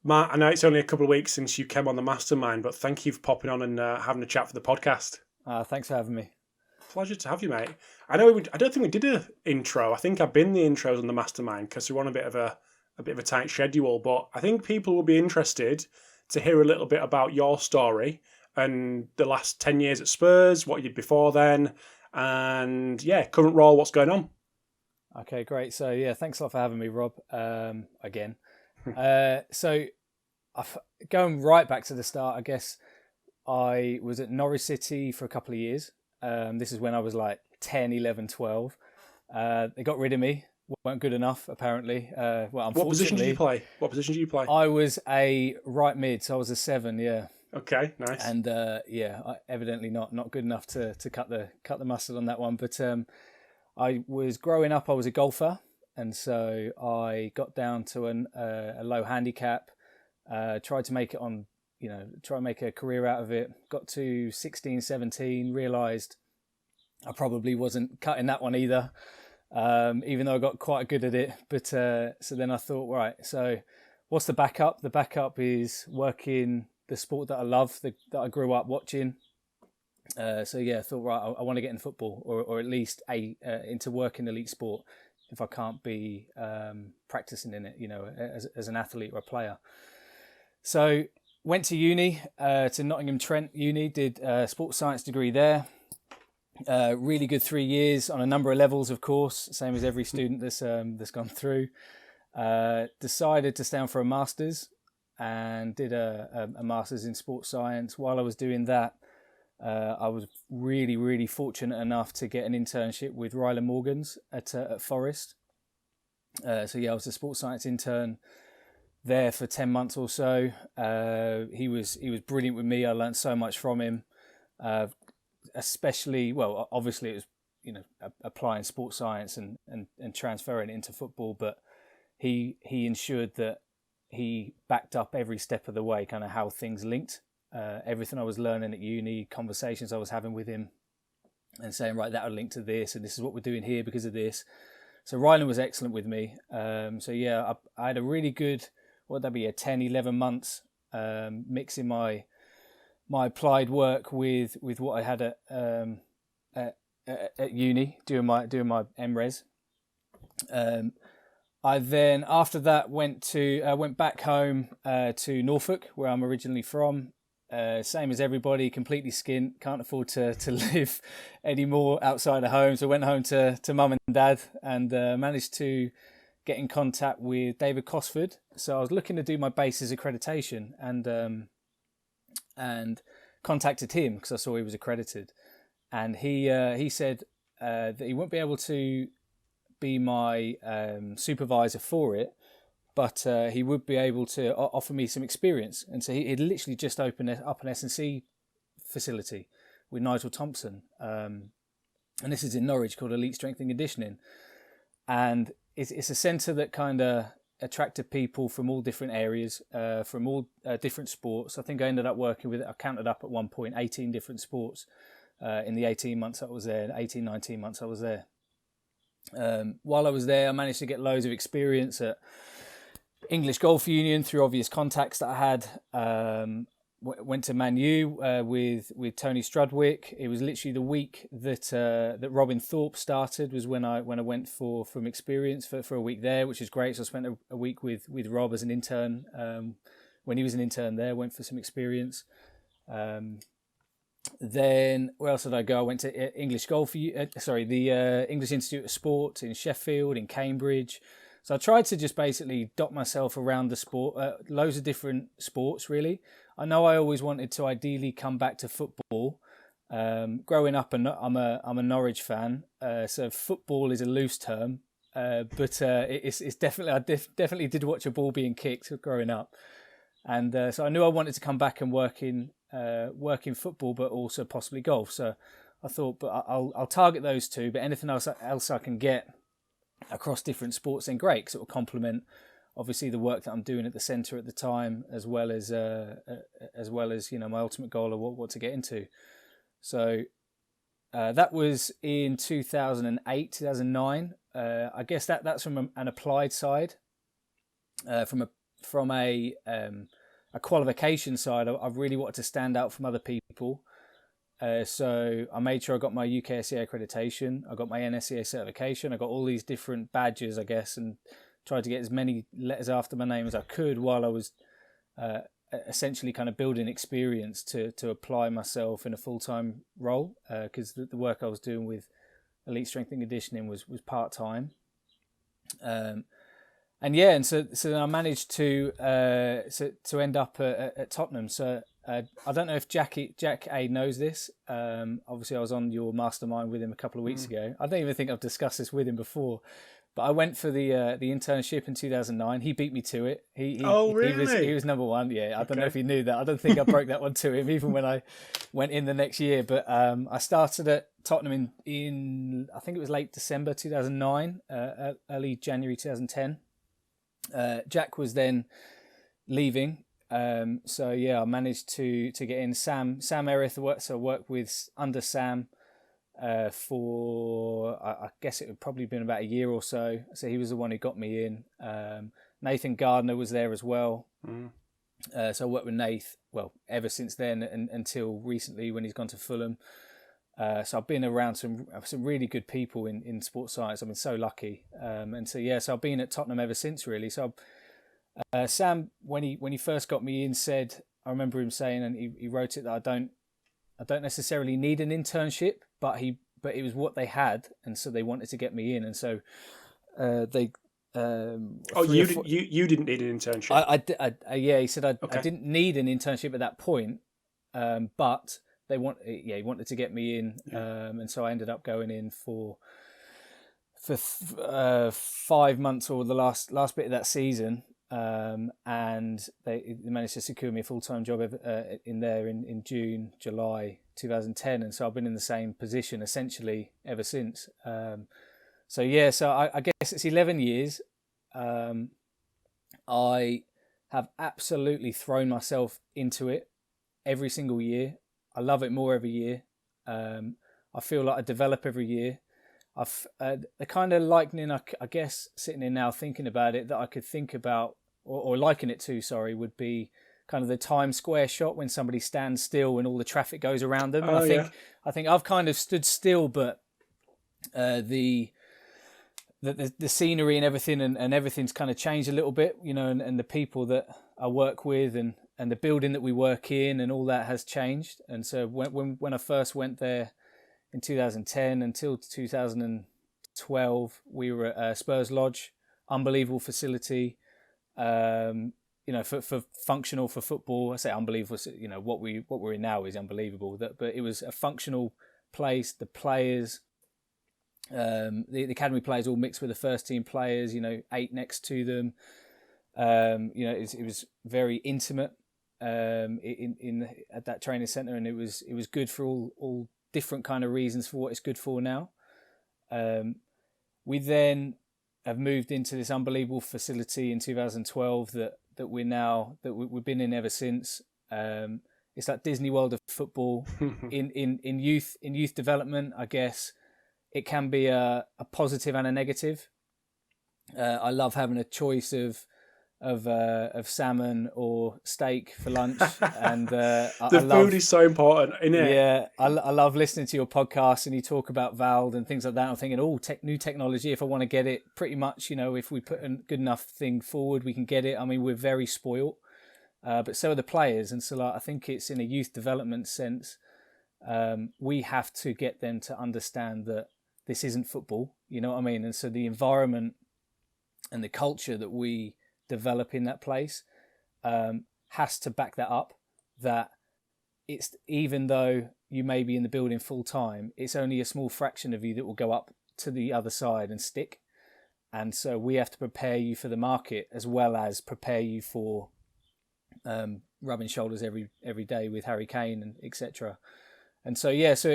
Matt, I know it's only a couple of weeks since you came on the mastermind, but thank you for popping on and having a chat for the podcast. Thanks for having me. Pleasure to have you, mate. I don't think we did an intro. I think I've been the intros on the mastermind because we're on a bit of a tight schedule. But I think people will be interested to hear a little bit about your story and the last 10 years at Spurs, what you did before then, and current role, what's going on. Okay, great. So thanks a lot for having me, Rob. Again. So going right back to the start, I guess I was at Norwich City for a couple of years. This is when I was like 10, 11, 12. They got rid of me. Weren't good enough, apparently. Unfortunately. What position did you play? I was a right mid, so I was a 7, yeah. Okay, nice. And evidently not good enough to cut the mustard on that one. But I was growing up, I was a golfer. And so I got down to a low handicap, tried to make it on, try and make a career out of it. Got to 16, 17, realised I probably wasn't cutting that one either, even though I got quite good at it. But so then I thought, right, so what's the backup? The backup is working the sport that I love, that I grew up watching. I thought, right, I want to get in football or at least into work in elite sport if I can't be practicing in it, as an athlete or a player. So went to uni, to Nottingham Trent Uni, did a sports science degree there. Really good 3 years on a number of levels, of course, same as every student that's gone through. Decided to stay on for a master's and did a master's in sports science. While I was doing that, I was really, really fortunate enough to get an internship with Ryland Morgans at Forest. I was a sports science intern there for 10 months or so. He was brilliant with me. I learned so much from him, especially, well, obviously it was, applying sports science and transferring it into football, but he ensured that he backed up every step of the way, kind of how things linked. Everything I was learning at uni, conversations I was having with him and saying, right, that'll link to this and this is what we're doing here because of this. So Ryland was excellent with me. I had a really good, what would that be, 10, 11 months mixing my applied work with what I had at uni, doing my MRes. I then, after that, went back home to Norfolk, where I'm originally from. Same as everybody, completely skint, can't afford to live anymore outside of home. So I went home to mum and dad and managed to get in contact with David Cosford. So I was looking to do my basis accreditation and contacted him because I saw he was accredited. And he said that he wouldn't be able to be my supervisor for it, but he would be able to offer me some experience. And so he'd literally just opened up an S&C facility with Nigel Thompson. And this is in Norwich, called Elite Strength and Conditioning. And it's a centre that kind of attracted people from all different areas, from all different sports. I think I ended up working with, I counted up at one point, 18 different sports in the 18 months I was there, 18, 19 months I was there. While I was there, I managed to get loads of experience at English Golf Union through obvious contacts that I had. Went to Man U with Tony Strudwick. It was literally the week that Robin Thorpe started was when I went from experience for a week there, which is great. So I spent a week with Rob as an intern. When he was an intern there, went for some experience. Then where else did I go? I went to English the English Institute of Sport in Sheffield, in Cambridge. So I tried to just basically dot myself around the sport, loads of different sports, really. I know I always wanted to ideally come back to football. Growing up, I'm a Norwich fan, so football is a loose term, but it's definitely, I definitely did watch a ball being kicked growing up, and so I knew I wanted to come back and work in football, but also possibly golf. So I thought, but I'll target those two. But anything else I can get across different sports, then great, because it will complement obviously the work that I'm doing at the centre at the time, as well as my ultimate goal of what to get into. So that was in 2008, 2009. I guess that's from an applied side. From from a qualification side, I really wanted to stand out from other people. So I made sure I got my UKSCA accreditation, I got my NSCA certification, I got all these different badges, I guess, and tried to get as many letters after my name as I could while I was essentially kind of building experience to apply myself in a full-time role, because the work I was doing with elite strength and conditioning was part-time. And so then I managed to end up at Tottenham. So I don't know if Jack A knows this. Obviously, I was on your mastermind with him a couple of weeks ago. I don't even think I've discussed this with him before. But I went for the internship in 2009. He beat me to it. Really? He was number one. Yeah, I don't know if he knew that. I don't think I broke that one to him, even when I went in the next year. But I started at Tottenham in I think it was late December 2009, early January 2010. Jack was then leaving. So yeah, I managed to get in. Sam Erith, so I worked with under Sam for I guess it would probably been about a year or so. So he was the one who got me in. Nathan Gardner was there as well. So I worked with Nath, well, ever since then and until recently when he's gone to Fulham. So I've been around some really good people in sports science. I've been so lucky. And so yeah, so I've been at Tottenham ever since really. So Sam, when he first got me in, said, I remember him saying, and he wrote it, that I don't necessarily need an internship, but it was what they had, and so they wanted to get me in, and so they. You didn't need an internship. Yeah, he said Okay. I didn't need an internship at that point, but he wanted to get me in, and so I ended up going in for 5 months or the last bit of that season. And they managed to secure me a full-time job in there in June, July 2010, and so I've been in the same position essentially ever since. So I guess it's 11 years. I have absolutely thrown myself into it every single year. I love it more every year. I feel like I develop every year. I've the kind of likening, I guess, sitting here now thinking about it, that I could think about or liken it to, would be kind of the Times Square shot when somebody stands still and all the traffic goes around them. And I think I've kind of stood still, but the scenery and everything and everything's kind of changed a little bit, you know, and the people that I work with and the building that we work in and all that has changed. And so when I first went there in 2010 until 2012, we were at Spurs Lodge, unbelievable facility. For functional for football. I say unbelievable. You know, what we're in now is unbelievable. But it was a functional place. The players, the academy players, all mixed with the first team players. You know, 8 next to them. It was very intimate. At that training centre, and it was good for all different kind of reasons for what it's good for now. We then have moved into this unbelievable facility in 2012 that we've been in ever since. It's like Disney World of football. in youth development, I guess it can be a positive and a negative. I love having a choice of salmon or steak for lunch, and food is so important, isn't it? Yeah, I love listening to your podcast, and you talk about Vald and things like that. I'm thinking, new technology. If I want to get it, pretty much, you know, if we put a good enough thing forward, we can get it. I mean, we're very spoilt, but so are the players, and so I think it's in a youth development sense. We have to get them to understand that this isn't football. You know what I mean? And so the environment and the culture that we develop in that place has to back that up, that it's, even though you may be in the building full time, it's only a small fraction of you that will go up to the other side and stick. And so we have to prepare you for the market as well as prepare you for rubbing shoulders every day with Harry Kane and etc. And so so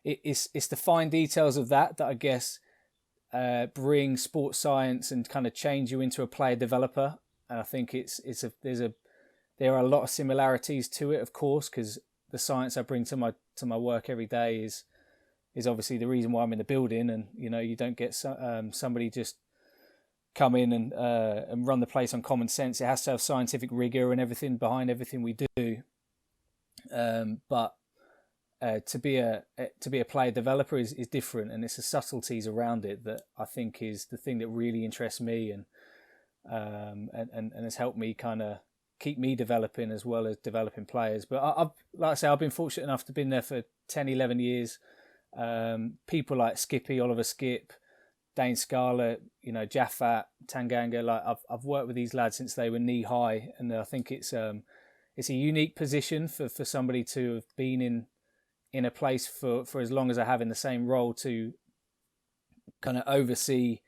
it's the fine details of that I guess bring sports science and kind of change you into a player developer. And I think there are a lot of similarities to it, of course, because the science I bring to my work every day is obviously the reason why I'm in the building. And you know, you don't get somebody just come in and run the place on common sense. It has to have scientific rigor and everything behind everything we do. But to be a player developer is different, and it's the subtleties around it that I think is the thing that really interests me, and has helped me kind of keep me developing as well as developing players. But I've, like I say, I've been fortunate enough to been there for 10, 11 years. People like Skippy, Oliver Skip, Dane Scarlett, Jaffat, Tanganga. Like I've worked with these lads since they were knee high, and I think it's a unique position for somebody to have been in a place for as long as I have in the same role, to kind of oversee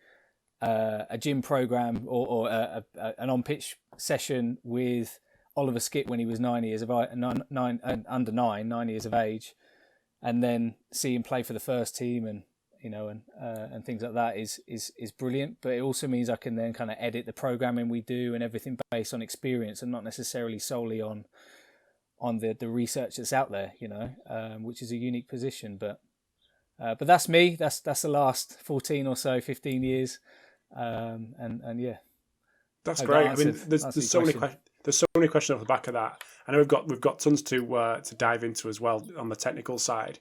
a gym program or an on pitch session with Oliver Skip when he was 9 years of under 9 years of age, and then see him play for the first team and things like that is brilliant. But it also means I can then kind of edit the programming we do and everything based on experience and not necessarily solely on the research that's out there, which is a unique position. But that's me. That's the last 14 or so, 15 years. And yeah, that's great. I mean, there's so many questions off the back of that. I know we've got tons to dive into as well on the technical side,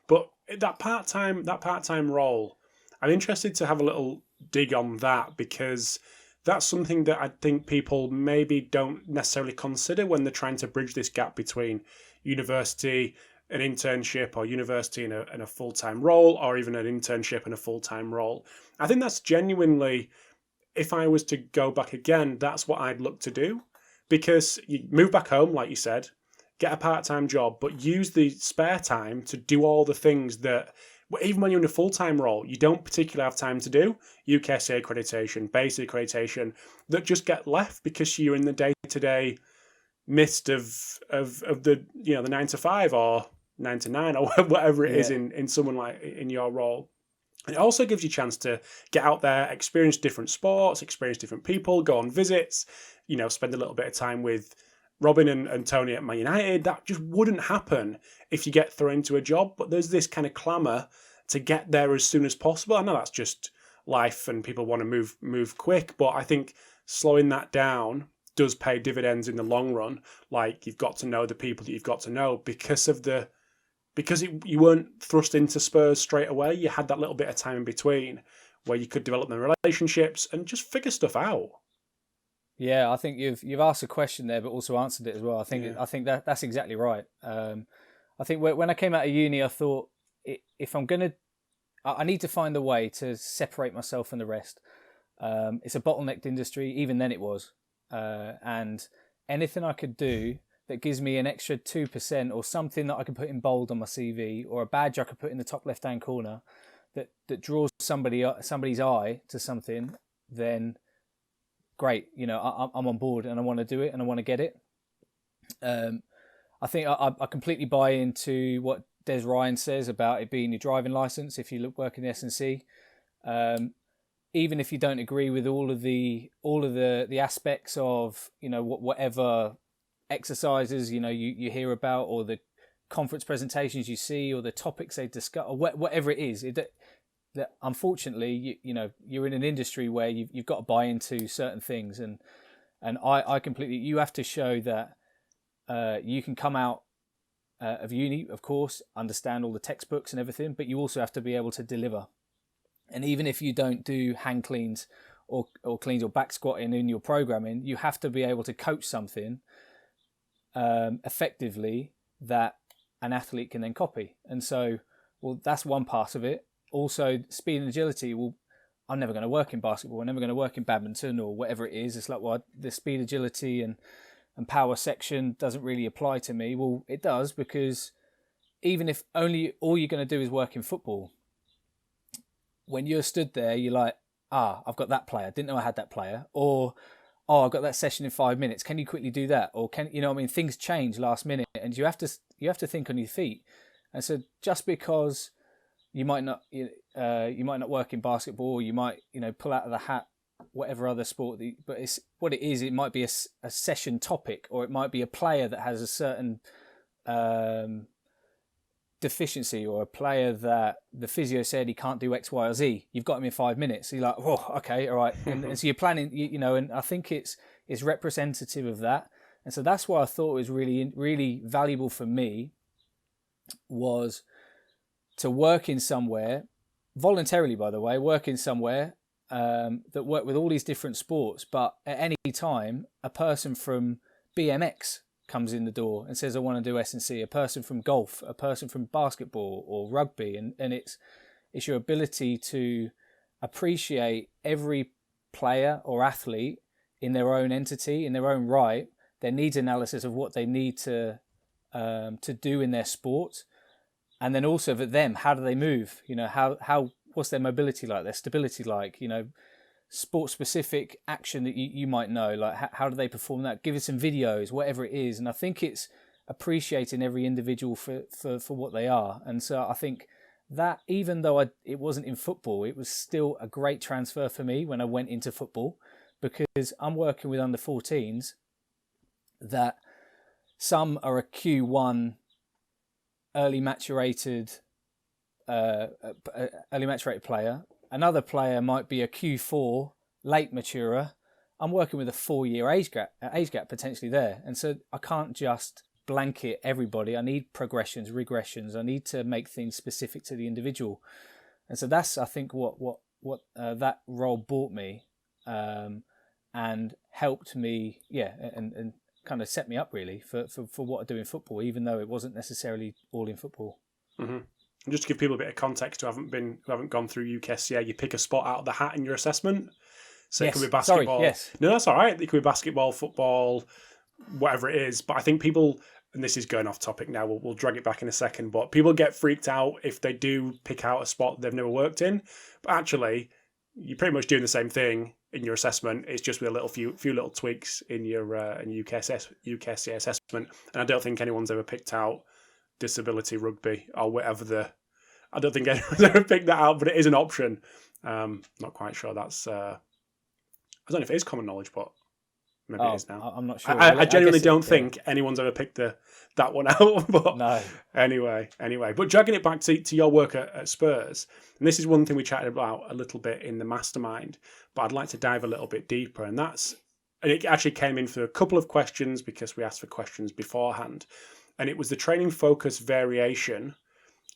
but that part-time role, I'm interested to have a little dig on that, because that's something that I think people maybe don't necessarily consider when they're trying to bridge this gap between university, an internship, or university in a full-time role, or even an internship and a full-time role. I think that's genuinely, if I was to go back again, that's what I'd look to do, because you move back home, like you said, get a part-time job, but use the spare time to do all the things that, even when you're in a full-time role, you don't particularly have time to do. UKSCA accreditation, basic accreditation, that just get left because you're in the day-to-day midst of the the 9 to 5 or 9 to 9 or whatever it is in someone like in your role. And it also gives you a chance to get out there, experience different sports, experience different people, go on visits, spend a little bit of time with Robin and Tony at Man United. That just wouldn't happen if you get thrown into a job. But there's this kind of clamour to get there as soon as possible. I know that's just life and people want to move quick, but I think slowing that down does pay dividends in the long run. Like, you've got to know the people that you've got to know because you weren't thrust into Spurs straight away. You had that little bit of time in between where you could develop the relationships and just figure stuff out. Yeah, I think you've asked a question there, but also answered it as well. I think that's exactly right. I think when I came out of uni, I thought, if I'm gonna, I need to find a way to separate myself from the rest. It's a bottlenecked industry. Even then, it was, and anything I could do that gives me an extra 2% or something that I can put in bold on my CV, or a badge I could put in the top left-hand corner that draws somebody's eye to something, then great. I'm on board and I want to do it and I want to get it. I think I completely buy into what Des Ryan says about it being your driving license if you work in the S&C. Even if you don't agree with all of the aspects of whatever exercises you hear about, or the conference presentations you see, or the topics they discuss, or whatever it is, that unfortunately you're in an industry where you've got to buy into certain things, and I completely, you have to show that you can come out of uni, of course, understand all the textbooks and everything, but you also have to be able to deliver. And even if you don't do hand cleans or cleans or back squatting in your programming, you have to be able to coach something effectively that an athlete can then copy. And so, that's one part of it. Also, speed and agility. I'm never going to work in basketball. I'm never going to work in badminton or whatever it is. It's like, the speed, agility and power section doesn't really apply to me. Well, it does, because even if all you're going to do is work in football, when you're stood there, you're like, I've got that player. Didn't know I had that player. Or, I've got that session in 5 minutes. Can you quickly do that? Or things change last minute, and you have to think on your feet. And so just because you might not work in basketball, or you might pull out of the hat whatever other sport, but it's what it is. It might be a session topic, or it might be a player that has a certain deficiency or a player that the physio said he can't do X, Y, or Z, you've got him in 5 minutes. So you're like, oh, okay, all right. And so you're planning, and I think it's representative of that. And so that's why I thought it was really, really valuable for me, was to work in somewhere, voluntarily, by the way, work in somewhere that worked with all these different sports. But at any time, a person from BMX comes in the door and says, I want to do S&C, a person from golf, a person from basketball or rugby. And it's your ability to appreciate every player or athlete in their own entity, in their own right, their needs analysis of what they need to do in their sport. And then also for them, how do they move? How what's their mobility like, their stability like, sport-specific action that you might know, like how do they perform that? Give us some videos, whatever it is. And I think it's appreciating every individual for what they are. And so I think that even though it wasn't in football, it was still a great transfer for me when I went into football, because I'm working with under 14s that some are a Q1 early maturated player. Another player might be a Q4 late maturer. I'm working with a 4-year age gap potentially there. And so I can't just blanket everybody. I need progressions, regressions. I need to make things specific to the individual. And so that's, I think, what that role brought me and helped me, and kind of set me up really for what I do in football, even though it wasn't necessarily all in football. Mm-hmm. And just to give people a bit of context who haven't gone through UKSCA, you pick a spot out of the hat in your assessment. So it could be basketball. Sorry, yes. No, that's all right. It could be basketball, football, whatever it is. But I think people, and this is going off topic now, we'll drag it back in a second, but people get freaked out if they do pick out a spot they've never worked in. But actually, you're pretty much doing the same thing in your assessment. It's just with a few little tweaks in your UKSCA assessment. And I don't think anyone's ever picked out disability rugby or whatever I don't think anyone's ever picked that out, but it is an option. Not quite sure that's I don't know if it is common knowledge, but maybe it is now. I'm not sure. I genuinely don't think anyone's ever picked that one out. But no. Anyway. But dragging it back to your work at Spurs, and this is one thing we chatted about a little bit in the mastermind, but I'd like to dive a little bit deeper, and it actually came in for a couple of questions because we asked for questions beforehand. And it was the training focus variation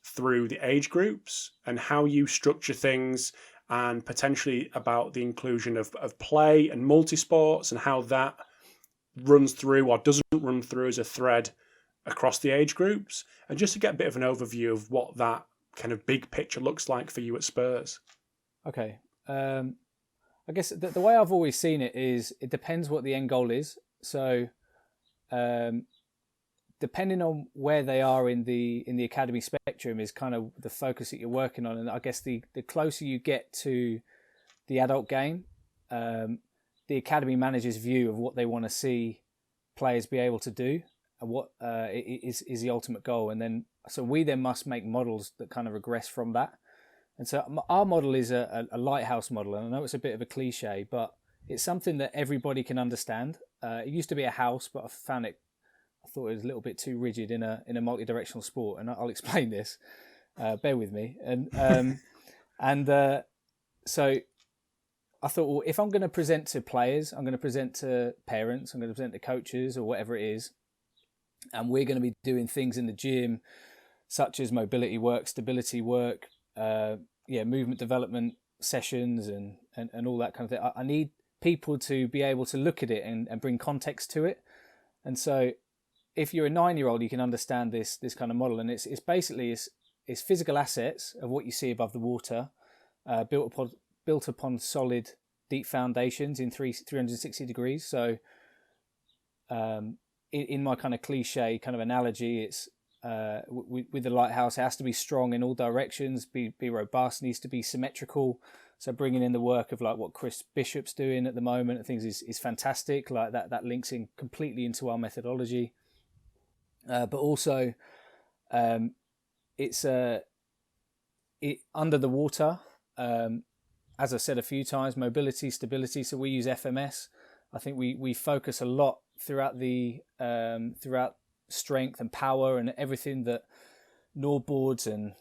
through the age groups and how you structure things, and potentially about the inclusion of play and multi-sports and how that runs through or doesn't run through as a thread across the age groups. And just to get a bit of an overview of what that kind of big picture looks like for you at Spurs. Okay. I guess the way I've always seen it is it depends what the end goal is. So depending on where they are in the academy spectrum is kind of the focus that you're working on. And I guess the closer you get to the adult game, the academy manager's view of what they want to see players be able to do and what is the ultimate goal. And then so we then must make models that kind of regress from that. And so our model is a lighthouse model. And I know it's a bit of a cliche, but it's something that everybody can understand. It used to be a house, but I thought it was a little bit too rigid in a multi-directional sport, and I'll explain this. Bear with me. So I thought, well, if I'm going to present to players, I'm going to present to parents, I'm going to present to coaches or whatever it is, and we're going to be doing things in the gym such as mobility work, stability work, movement development sessions, and all that kind of thing. I need people to be able to look at it and bring context to it. And so if you're a 9-year-old, you can understand this kind of model, and it's basically physical assets of what you see above the water, built upon solid, deep foundations in 360 degrees. So, in my kind of cliche kind of analogy, it's with the lighthouse, it has to be strong in all directions, be robust, needs to be symmetrical. So bringing in the work of like what Chris Bishop's doing at the moment and things is fantastic. Like that links in completely into our methodology. But also, it's under the water. As I said a few times, mobility, stability. So we use FMS. I think we focus a lot throughout throughout strength and power and everything that boards and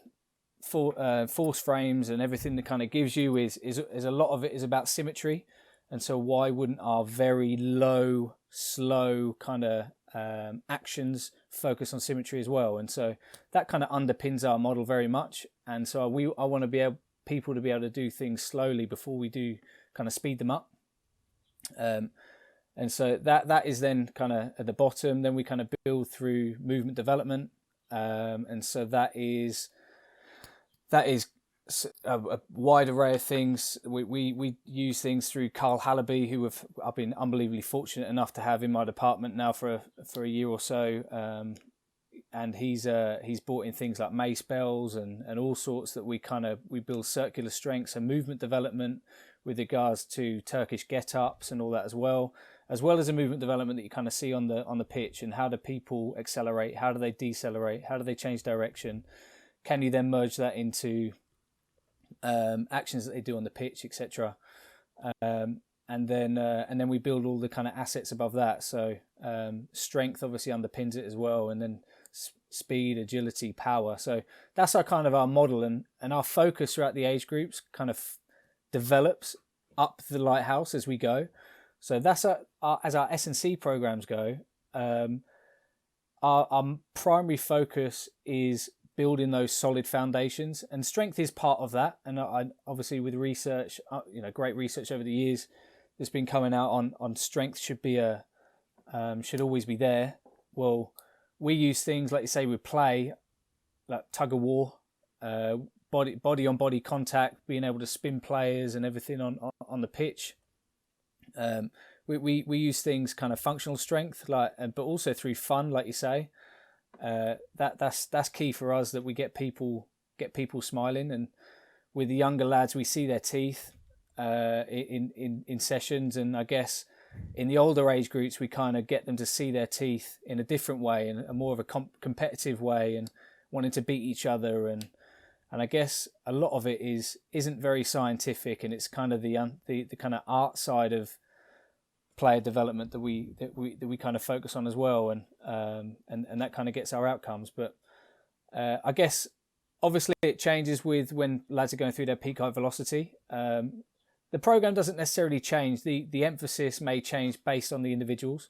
force frames and everything that kind of gives you is a lot of it is about symmetry. And so why wouldn't our very low, slow kind of actions focus on symmetry as well? And so that kind of underpins our model very much. And so I want to be able people to be able to do things slowly before we do kind of speed them up. And so that is then kind of at the bottom. Then we kind of build through movement development. And so that is a wide array of things. We use things through Carl Hallaby, who I've been unbelievably fortunate enough to have in my department now for a year or so. And he's brought in things like mace bells and all sorts that we build circular strengths and movement development with regards to Turkish get-ups and all that as well as a movement development that you kind of see on the pitch, and how do people accelerate, how do they decelerate, how do they change direction, can you then merge that into actions that they do on the pitch, etc. And then we build all the kind of assets above that. So strength obviously underpins it as well, and then speed, agility, power. So that's our model, and our focus throughout the age groups kind of develops up the lighthouse as we go. So that's as our S&C programs go. Our primary focus is building those solid foundations, and strength is part of that. And I obviously with research, great research over the years that's been coming out on strength should always be there. Well, we use things like you say with play, like tug of war, body on body contact, being able to spin players and everything on the pitch. We use things kind of functional strength, but also through fun, like you say. That's key for us, that we get people smiling, and with the younger lads we see their teeth in sessions, and I guess in the older age groups we kind of get them to see their teeth in a different way, and a more of a competitive way, and wanting to beat each other, and I guess a lot of it isn't very scientific, and it's kind of the kind of art side of player development that we kind of focus on as well, and that kind of gets our outcomes. But I guess obviously it changes with when lads are going through their peak height velocity. The program doesn't necessarily change. The emphasis may change based on the individuals,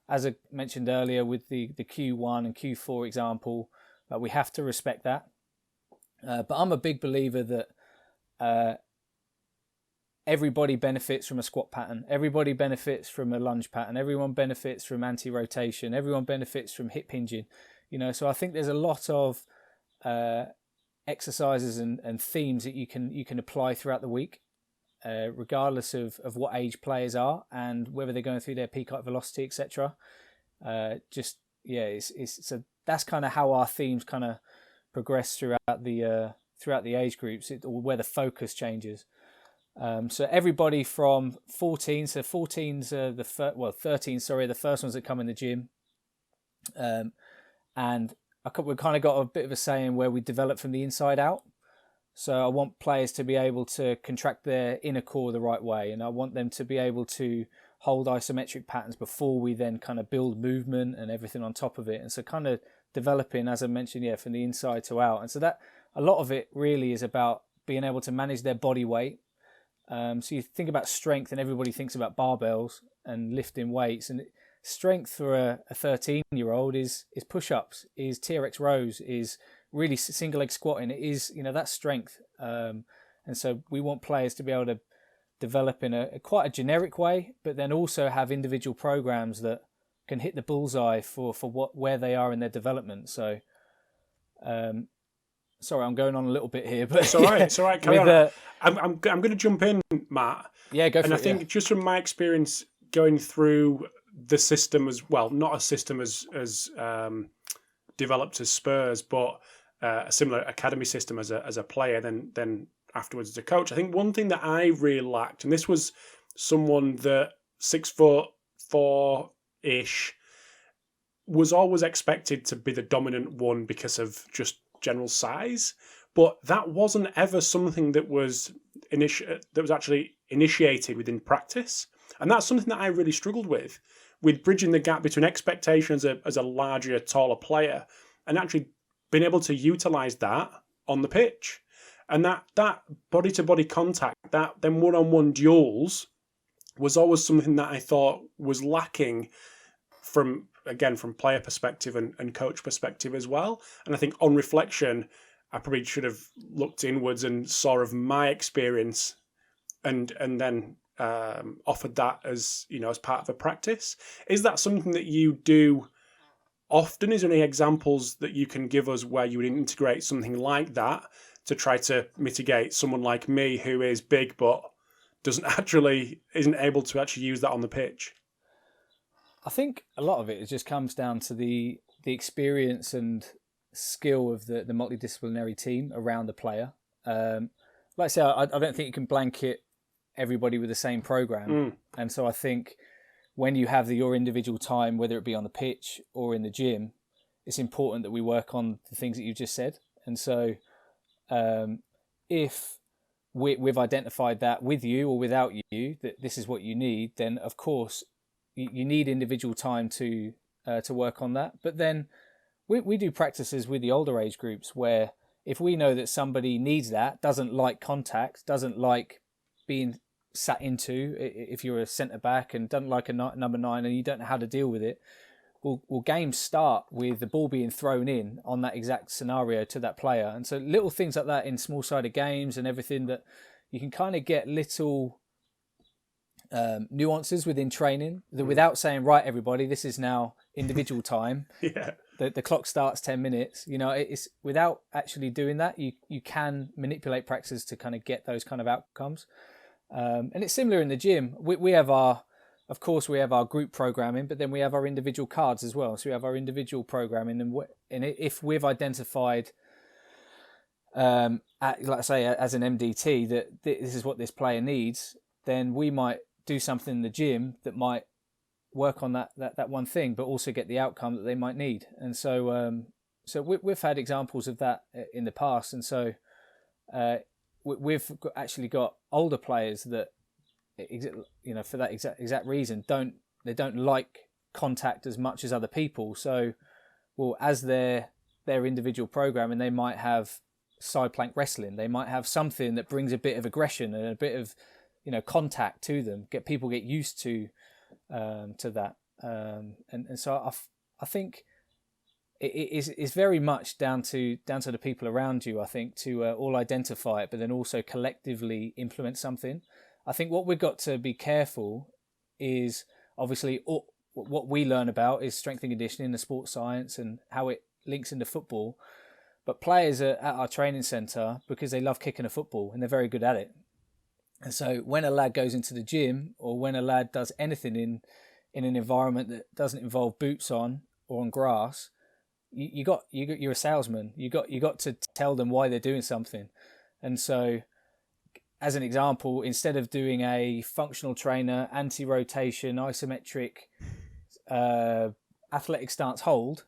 as I mentioned earlier with the Q1 and Q4 example. We have to respect that. But I'm a big believer that everybody benefits from a squat pattern. Everybody benefits from a lunge pattern. Everyone benefits from anti-rotation. Everyone benefits from hip hinging. So I think there's a lot of exercises and themes that you can apply throughout the week, regardless of what age players are and whether they're going through their peak height velocity, etc. So that's kind of how our themes kind of progress throughout the age groups, or where the focus changes. So everybody from 14, so 14's 13, sorry, the first ones that come in the gym. And we've kind of got a bit of a saying where we develop from the inside out. So I want players to be able to contract their inner core the right way, and I want them to be able to hold isometric patterns before we then kind of build movement and everything on top of it. And so kind of developing, as I mentioned, from the inside to out. And so that a lot of it really is about being able to manage their body weight. So you think about strength, and everybody thinks about barbells and lifting weights, and strength for a 13-year-old is push-ups, is TRX rows, is really single leg squatting. It is, that's strength. And so we want players to be able to develop in a quite a generic way, but then also have individual programs that can hit the bullseye for where they are in their development. So, sorry, I'm going on a little bit here, but it's all right. It's all right. Carry on. I'm going to jump in, Matt. Yeah, go for it. And I think just from my experience going through the system as well, not a system as developed as Spurs, but a similar academy system as a player, then afterwards as a coach. I think one thing that I really lacked, and this was someone that 6'4" was always expected to be the dominant one because of just general size, but that wasn't ever something that was actually initiated within practice, and that's something that I really struggled with bridging the gap between expectations as a larger, taller player and actually been able to utilise that on the pitch. And that body-to-body contact, that them one-on-one duels was always something that I thought was lacking from player perspective and coach perspective as well. And I think on reflection, I probably should have looked inwards and saw of my experience and then offered that as part of a practice. Is that something that you do often? Is there any examples that you can give us where you would integrate something like that to try to mitigate someone like me who is big but isn't able to actually use that on the pitch? I think a lot of it just comes down to the experience and skill of the multidisciplinary team around the player. Like I say, I don't think you can blanket everybody with the same program. And so I think when you have your individual time, whether it be on the pitch or in the gym, it's important that we work on the things that you just said. And so if we've identified that with you or without you, that this is what you need, then of course you need individual time to work on that. But then we do practices with the older age groups where if we know that somebody needs that, doesn't like contact, doesn't like being sat into, if you're a centre back, and doesn't like a number 9 and you don't know how to deal with it, will games start with the ball being thrown in on that exact scenario to that player. And so little things like that in small-sided games and everything, that you can kind of get little nuances within training that without saying, right, everybody, this is now individual time. Yeah. The clock starts 10 minutes. It's without actually doing that, you can manipulate practices to kind of get those kind of outcomes. And it's similar in the gym. We have our group programming, but then we have our individual cards as well. So we have our individual programming, and if we've identified, like I say, as an MDT, that this is what this player needs, then we might do something in the gym that might work on that one thing, but also get the outcome that they might need. And so we've had examples of that in the past, and so we've actually got older players that, for that exact reason, don't like contact as much as other people. So, as their individual program, and they might have side plank wrestling, they might have something that brings a bit of aggression and a bit of contact to them. Get used to that, and so I think it's very much down to the people around you. I think to all identify it, but then also collectively implement something. I think what we've got to be careful is obviously what we learn about is strength and conditioning, the sports science, and how it links into football. But players are at our training centre because they love kicking a football and they're very good at it. And so when a lad goes into the gym, or when a lad does anything in an environment that doesn't involve boots on or on grass, you're a salesman. You got to tell them why they're doing something. And so, as an example, instead of doing a functional trainer, anti-rotation, isometric, athletic stance hold,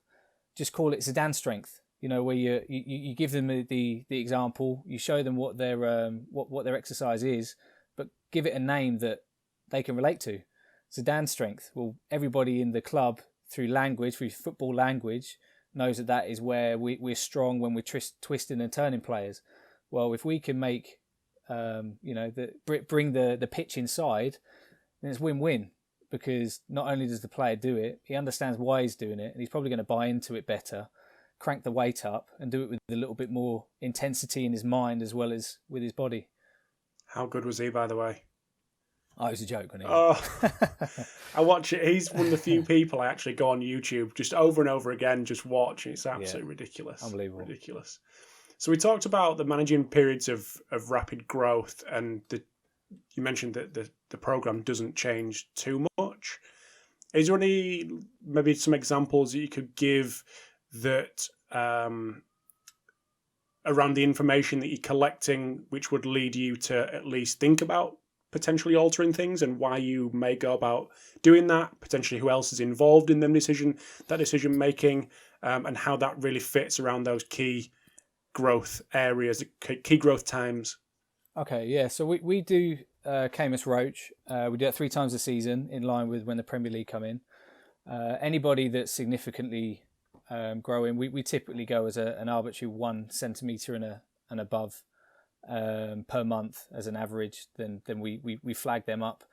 just call it Zidane strength. Where you give them the example, you show them what their exercise is, but give it a name that they can relate to. Zidane strength. Well, everybody in the club, through football language, knows that is where we're strong when we're twisting and turning players. Well, if we can make bring the pitch inside, then it's win-win, because not only does the player do it, he understands why he's doing it, and he's probably going to buy into it better, crank the weight up, and do it with a little bit more intensity in his mind as well as with his body. How good was he, by the way? Oh, it was a joke, wasn't it? Oh, I watch it. He's one of the few people I actually go on YouTube just over and over again, just watch. It's absolutely ridiculous. Unbelievable. Ridiculous. So we talked about the managing periods of rapid growth, and you mentioned that the program doesn't change too much. Is there maybe some examples that you could give that around the information that you're collecting, which would lead you to at least think about potentially altering things, and why you may go about doing that, potentially who else is involved in that decision making, and how that really fits around those key growth areas, key growth times? Okay, yeah. So we do Camus Roach. We do it 3 times a season in line with when the Premier League come in. Anybody that's significantly growing, we typically go as an arbitrary 1 centimetre and above per month as an average. Then we flag them up.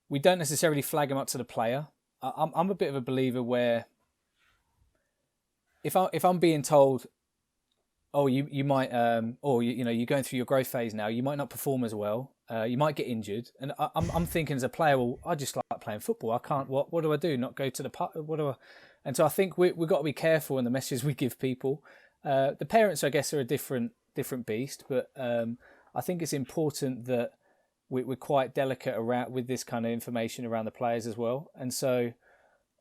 We don't necessarily flag them up to the player. I'm a bit of a believer where if I'm being told, oh, you might, or you're going through your growth phase now, you might not perform as well, you might get injured, and I'm thinking as a player, well, I just like playing football. I can't. What do I do? Not go to the pub? What do I? And so I think we've got to be careful in the messages we give people. The parents, I guess, are a different beast, but I think it's important that we're quite delicate around with this kind of information around the players as well. And so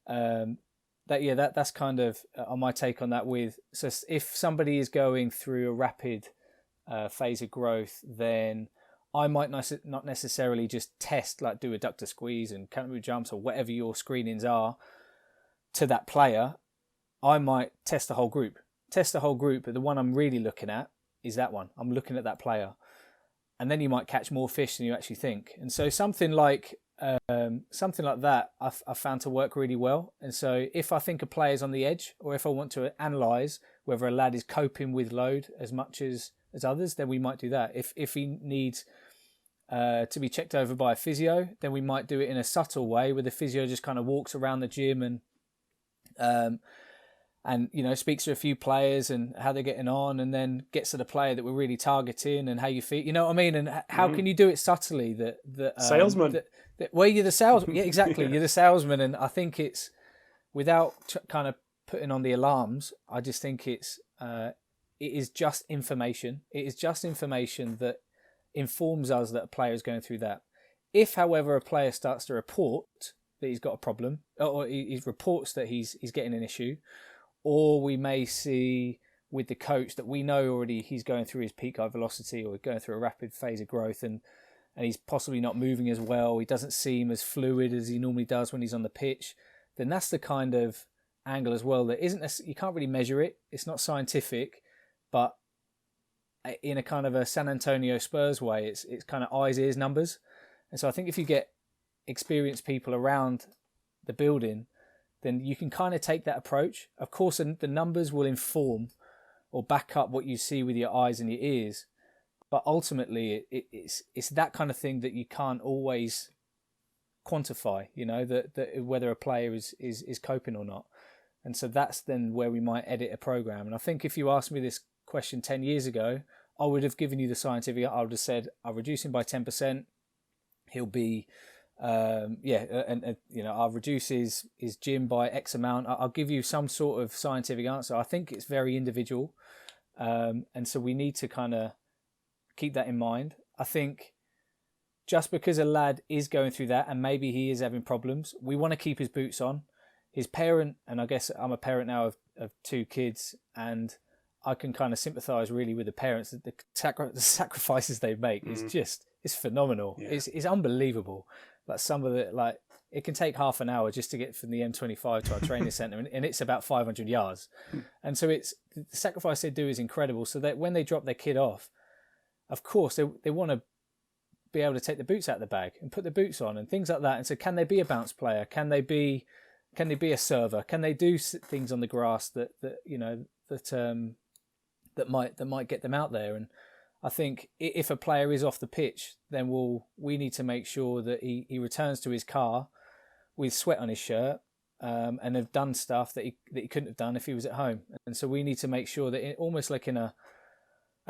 that's kind of on my take on that. So if somebody is going through a rapid phase of growth, then I might not necessarily just test, like do adductor squeeze and counter jumps or whatever your screenings are to that player. I might test the whole group, but the one I'm really looking at is that one. I'm looking at that player. And then you might catch more fish than you actually think. And so something like that I've found to work really well. And so if I think a player's on the edge, or if I want to analyse whether a lad is coping with load as much as others, then we might do that. If he needs to be checked over by a physio, then we might do it in a subtle way where the physio just kind of walks around the gym and speaks to a few players and how they're getting on, and then gets to the player that we're really targeting and how you feel. You know what I mean? And how can you do it subtly? That salesman. Well, you're the salesman. Yeah, exactly. You're the salesman, and I think it's without kind of putting on the alarms. I just think it is just information. It is just information that informs us that a player is going through that. If, however, a player starts to report that he's got a problem, or he reports that he's getting an issue, or we may see with the coach that we know already he's going through his peak high velocity or going through a rapid phase of growth, and he's possibly not moving as well, he doesn't seem as fluid as he normally does when he's on the pitch, then that's the kind of angle as well that isn't, you can't really measure it, it's not scientific, but in a kind of a San Antonio Spurs way, it's kind of eyes, ears, numbers. And so I think if you get experienced people around the building, then you can kind of take that approach. Of course, the numbers will inform or back up what you see with your eyes and your ears, but ultimately it's that kind of thing that you can't always quantify, that whether a player is coping or not. And so that's then where we might edit a program. And I think if you asked me this question 10 years ago, I would have given you the scientific. I would have said, I'll reduce him by 10%. He'll be, I'll reduce his gym by X amount. I'll give you some sort of scientific answer. I think it's very individual. And so we need to kind of keep that in mind. I think just because a lad is going through that and maybe he is having problems, we want to keep his boots on. His parent, and I guess I'm a parent now of 2 kids, and I can kind of sympathise really with the parents. The sacrifices they make is just, it's phenomenal. Yeah. It's unbelievable. Like some of the, it can take half an hour just to get from the M25 to our training centre, and it's about 500 yards. And so the sacrifice they do is incredible. So that when they drop their kid off, of course, they want to be able to take the boots out of the bag and put the boots on and things like that. And so can they be a bounce player? Can they be a server? Can they do things on the grass that might get them out there? And I think if a player is off the pitch, then we need to make sure that he returns to his car with sweat on his shirt, and have done stuff that he couldn't have done if he was at home. And so we need to make sure that almost like in a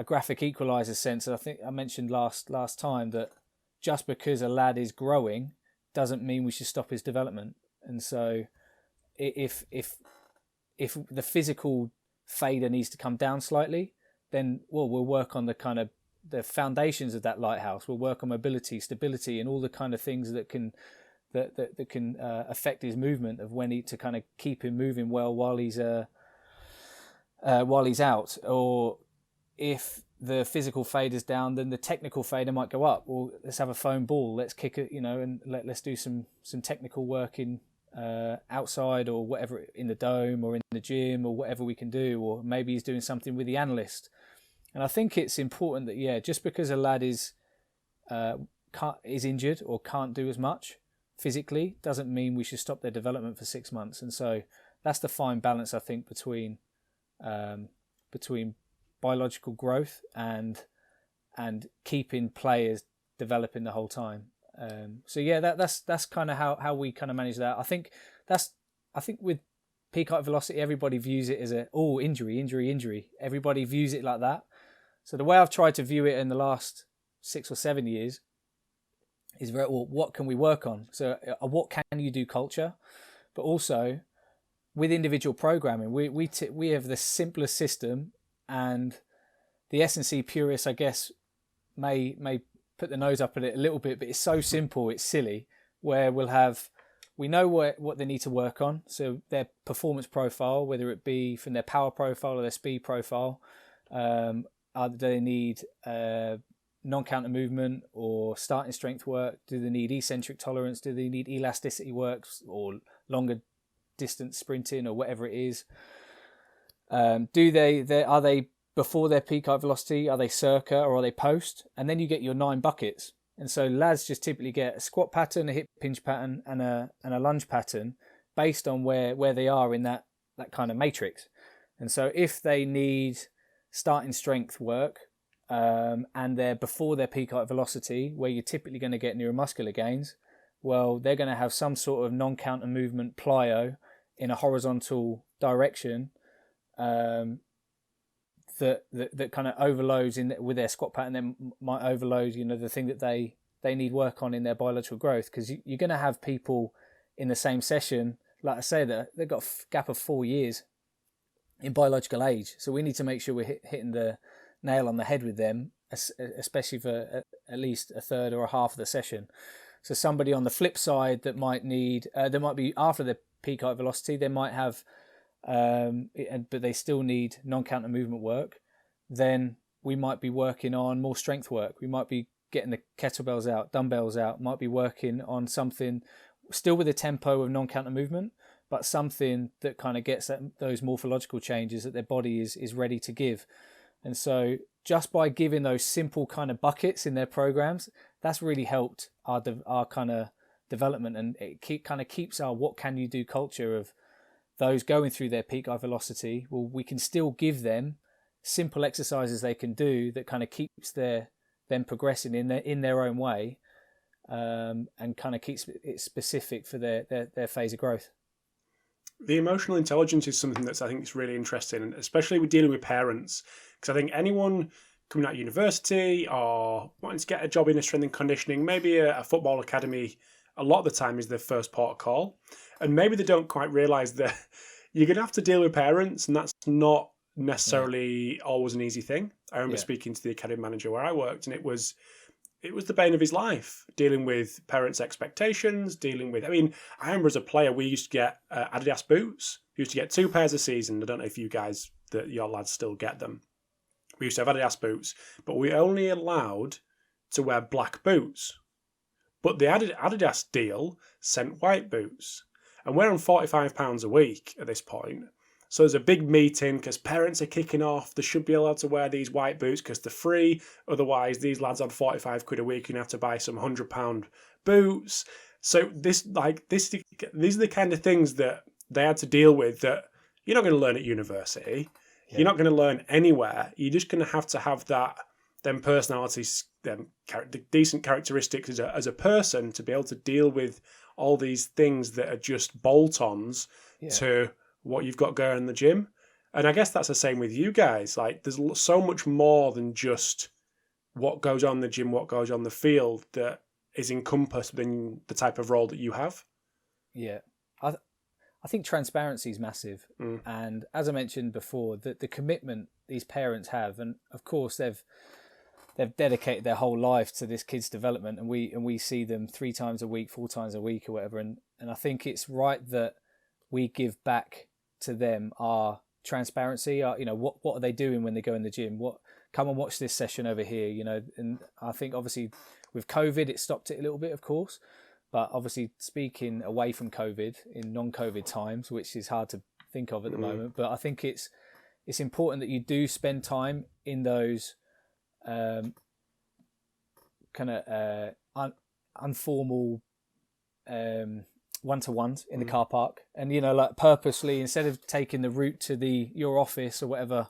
graphic equalizer sense, I think I mentioned last time that just because a lad is growing doesn't mean we should stop his development. And so if the physical fader needs to come down slightly, then we'll work on the kind of the foundations of that lighthouse. We'll work on mobility, stability, and all the kind of things that can affect his movement of when to kind of keep him moving well while he's out. Or if the physical fader's down, then the technical fader might go up. Or let's have a foam ball. Let's kick it, and let's do some technical work in outside or whatever, in the dome or in the gym or whatever we can do. Or maybe he's doing something with the analyst. And I think it's important that just because a lad is injured or can't do as much physically doesn't mean we should stop their development for 6 months. And so that's the fine balance, I think, between biological growth and keeping players developing the whole time. So yeah, that's kind of how we kind of manage that. I think with peak height velocity, everybody views it as injury. Everybody views it like that. So the way I've tried to view it in the last 6 or 7 years is what can we work on? So what can you do culture, but also with individual programming, we have the simplest system, and the S&C purists, I guess, may put the nose up at it a little bit, but it's so simple, it's silly, where we know what they need to work on. So their performance profile, whether it be from their power profile or their speed profile, do they need non-counter movement or starting strength work? Do they need eccentric tolerance? Do they need elasticity works or longer distance sprinting or whatever it is? Are they before their peak height velocity? Are they circa or are they post? And then you get your 9 buckets. And so lads just typically get a squat pattern, a hip hinge pattern, and a lunge pattern based on where they are in that kind of matrix. And so if they need starting strength work, and they're before their peak height velocity, where you're typically going to get neuromuscular gains, well, they're going to have some sort of non-counter movement plyo in a horizontal direction that kind of overloads with their squat pattern, then might overload, the thing that they need work on in their biological growth. Because you're going to have people in the same session, like I say, that they've got a gap of 4 years in biological age. So we need to make sure we're hitting the nail on the head with them, especially for at least a third or a half of the session. So somebody on the flip side that might need, there might be after the peak height velocity, they might have, but they still need non-counter movement work. Then we might be working on more strength work. We might be getting the kettlebells out, dumbbells out, might be working on something still with a tempo of non-counter movement, but something that kind of gets those morphological changes that their body is ready to give. And so just by giving those simple kind of buckets in their programs, that's really helped our kind of development, and it keeps our what can you do culture of those going through their peak height velocity. Well, we can still give them simple exercises they can do that kind of keeps them progressing in their own way, and kind of keeps it specific for their phase of growth. The emotional intelligence is something that's, I think, is really interesting, and especially with dealing with parents, because I think anyone coming out of university or wanting to get a job in a strength and conditioning, maybe a football academy, a lot of the time is their first port of call, and maybe they don't quite realise that you're going to have to deal with parents, and that's not necessarily always an easy thing. I remember speaking to the academy manager where I worked, and it was the bane of his life, dealing with parents' expectations, I remember as a player, we used to get Adidas boots. We used to get 2 pairs a season. I don't know if your lads still get them. We used to have Adidas boots, but we only allowed to wear black boots. But the Adidas deal sent white boots. And we're on £45 a week at this point. So there's a big meeting because parents are kicking off. They should be allowed to wear these white boots because they're free. Otherwise, these lads on 45 quid a week, you have to buy some £100 boots. So these are the kind of things that they had to deal with that you're not going to learn at university. Yeah. You're not going to learn anywhere. You're just going to have them personalities, them decent characteristics as a person to be able to deal with all these things that are just bolt-ons to what you've got going in the gym. And I guess that's the same with you guys. Like, there's so much more than just what goes on in the gym, what goes on the field that is encompassed within the type of role that you have. Yeah. I think transparency is massive. And as I mentioned before, the commitment these parents have, and of course they've dedicated their whole life to this kid's development, and we see them 3 times a week, 4 times a week or whatever. And I think it's right that we give back to them our transparency. What are they doing when they go in the gym? Come and watch this session over here. And I think obviously with COVID it stopped it a little bit, of course. But obviously speaking away from COVID in non-COVID times, which is hard to think of at the moment, but I think it's important that you do spend time in those kind of informal one-to-ones in the car park, and like purposely, instead of taking the route to your office or whatever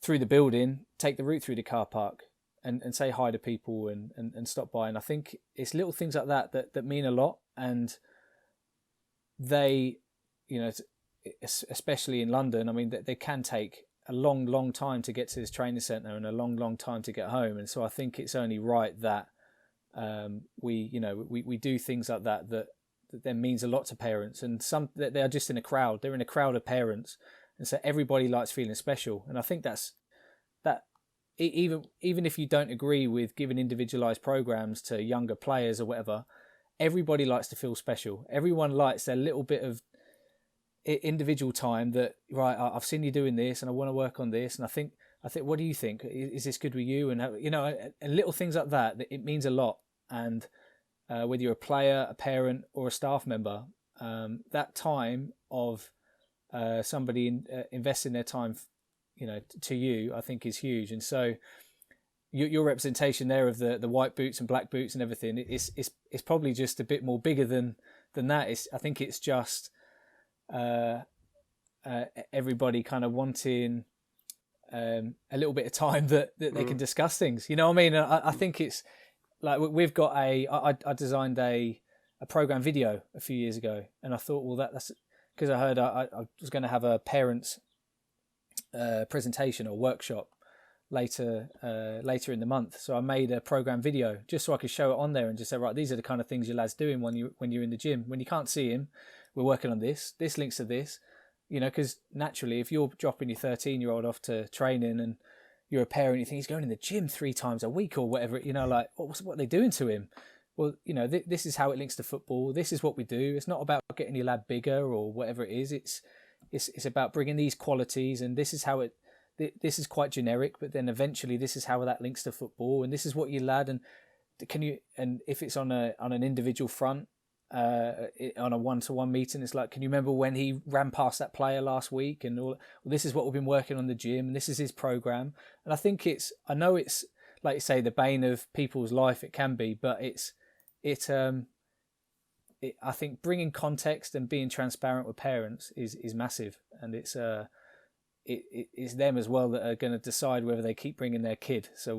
through the building, take the route through the car park and say hi to people and stop by. And I think it's little things like that mean a lot, and they, especially in London, I mean, they can take a long time to get to this training centre and a long time to get home. And so I think it's only right that we do things like that then means a lot to parents. And some that they are just in a crowd. They're in a crowd of parents, and so everybody likes feeling special. And I think that even if you don't agree with giving individualized programs to younger players or whatever, everybody likes to feel special. Everyone likes their little bit of individual time that, right, I've seen you doing this and I want to work on this. And I think, what do you think? Is this good with you? And, and little things like that, it means a lot. And whether you're a player, a parent or a staff member, that time of somebody investing their time, to you, I think is huge. And so your representation there of the white boots and black boots and everything, it's probably just a bit more bigger than that. I think it's just everybody kind of wanting a little bit of time that they can discuss things. You know what I mean? I think it's like we've got I designed a program video a few years ago, and I thought, well, that's because I heard I was going to have a parents presentation or workshop later in the month. So I made a program video just so I could show it on there and just say, right, these are the kind of things your lad's doing when you're in the gym. When you can't see him, we're working on this. This links to this, because naturally, if you're dropping your 13-year-old off to training and you're a parent, you think he's going in the gym 3 times a week or whatever, like what are they doing to him? Well, this is how it links to football. This is what we do. It's not about getting your lad bigger or whatever it is. It's about bringing these qualities, and this is how it. This is quite generic, but then eventually this is how that links to football, and this is what your lad and if it's on an individual front, on a one-to-one meeting, it's like, can you remember when he ran past that player last week? And all, well, this is what we've been working on in the gym, and this is his program. And I think I know it's like you say, the bane of people's life. It can be, but I think bringing context and being transparent with parents is massive, and it's them as well that are going to decide whether they keep bringing their kid. So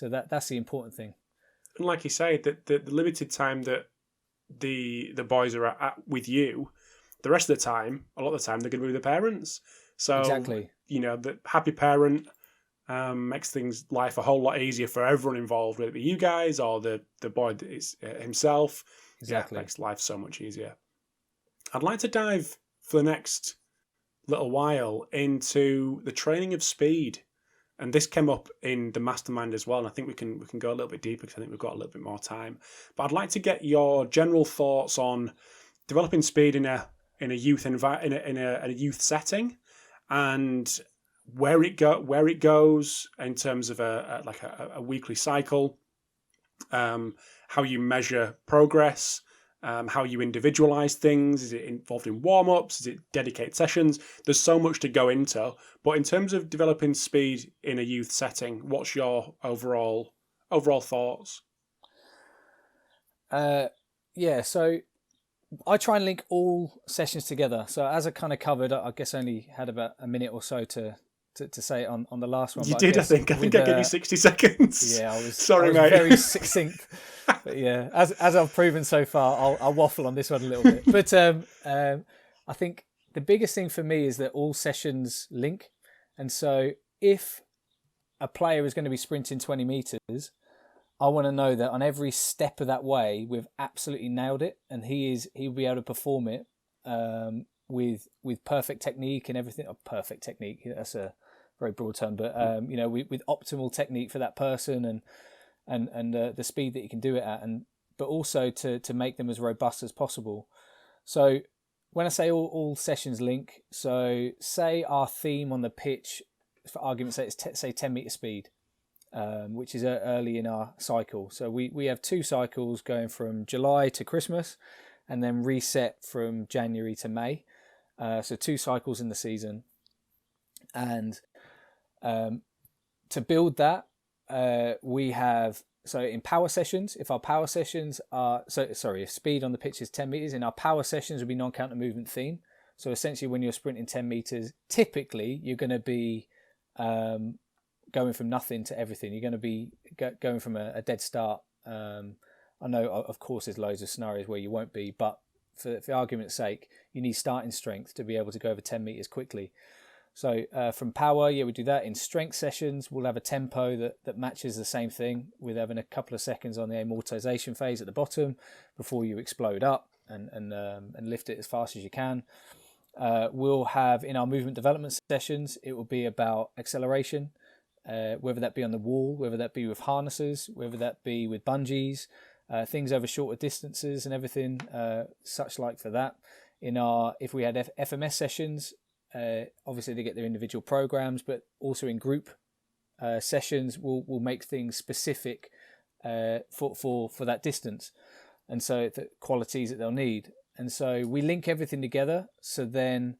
that's the important thing. And like you say, the limited time that the boys are at with you, the rest of the time, a lot of the time, they're going to be with their parents. So exactly, the happy parent makes life a whole lot easier for everyone involved, whether it be you guys or the boy himself. Exactly, makes life so much easier. I'd like to dive for the next little while into the training of speed, and this came up in the mastermind as well, and I think we can go a little bit deeper because I think we've got a little bit more time. But I'd like to get your general thoughts on developing speed in a youth in a youth setting, and where it goes in terms of a weekly cycle, how you measure progress, how you individualize things. Is it involved in warm-ups? Is it dedicated sessions? There's so much to go into. But in terms of developing speed in a youth setting, what's your overall thoughts? So I try and link all sessions together. So as I kind of covered, I guess I only had about a minute or so to say it on the last one. You did, I think. I gave you 60 seconds. Yeah, I was mate. Very succinct. But yeah, as I've proven so far, I'll waffle on this one a little bit. But I think the biggest thing for me is that all sessions link. And so if a player is going to be sprinting 20 meters, I want to know that on every step of that way, we've absolutely nailed it, and he'll be able to perform it with perfect technique and everything. Oh, perfect technique, that's a very broad term, but with optimal technique for that person and the speed that you can do it at, but also to make them as robust as possible. So when I say all sessions link, so say our theme on the pitch, for argument's sake, is say 10 meter speed, which is early in our cycle. So we have 2 cycles going from July to Christmas, and then reset from January to May. So 2 cycles in the season. And to build that, we have So in power sessions, if our power sessions are, if speed on the pitch is 10 meters, in our power sessions would be non-counter movement theme. So essentially when you're sprinting 10 meters, typically you're going to be going from nothing to everything. You're going to be going from a dead start. I know, of course, there's loads of scenarios where you won't be, but for argument's sake, you need starting strength to be able to go over 10 meters quickly. So from power, we do that. In strength sessions, we'll have a tempo that matches the same thing, with having a couple of seconds on the amortization phase at the bottom before you explode up and lift it as fast as you can. We'll have, in our movement development sessions, it will be about acceleration, whether that be on the wall, whether that be with harnesses, whether that be with bungees, things over shorter distances and everything such like for that. If we had FMS sessions, obviously they get their individual programs, but also in group sessions, we'll make things specific for that distance, and so the qualities that they'll need. And so we link everything together. So then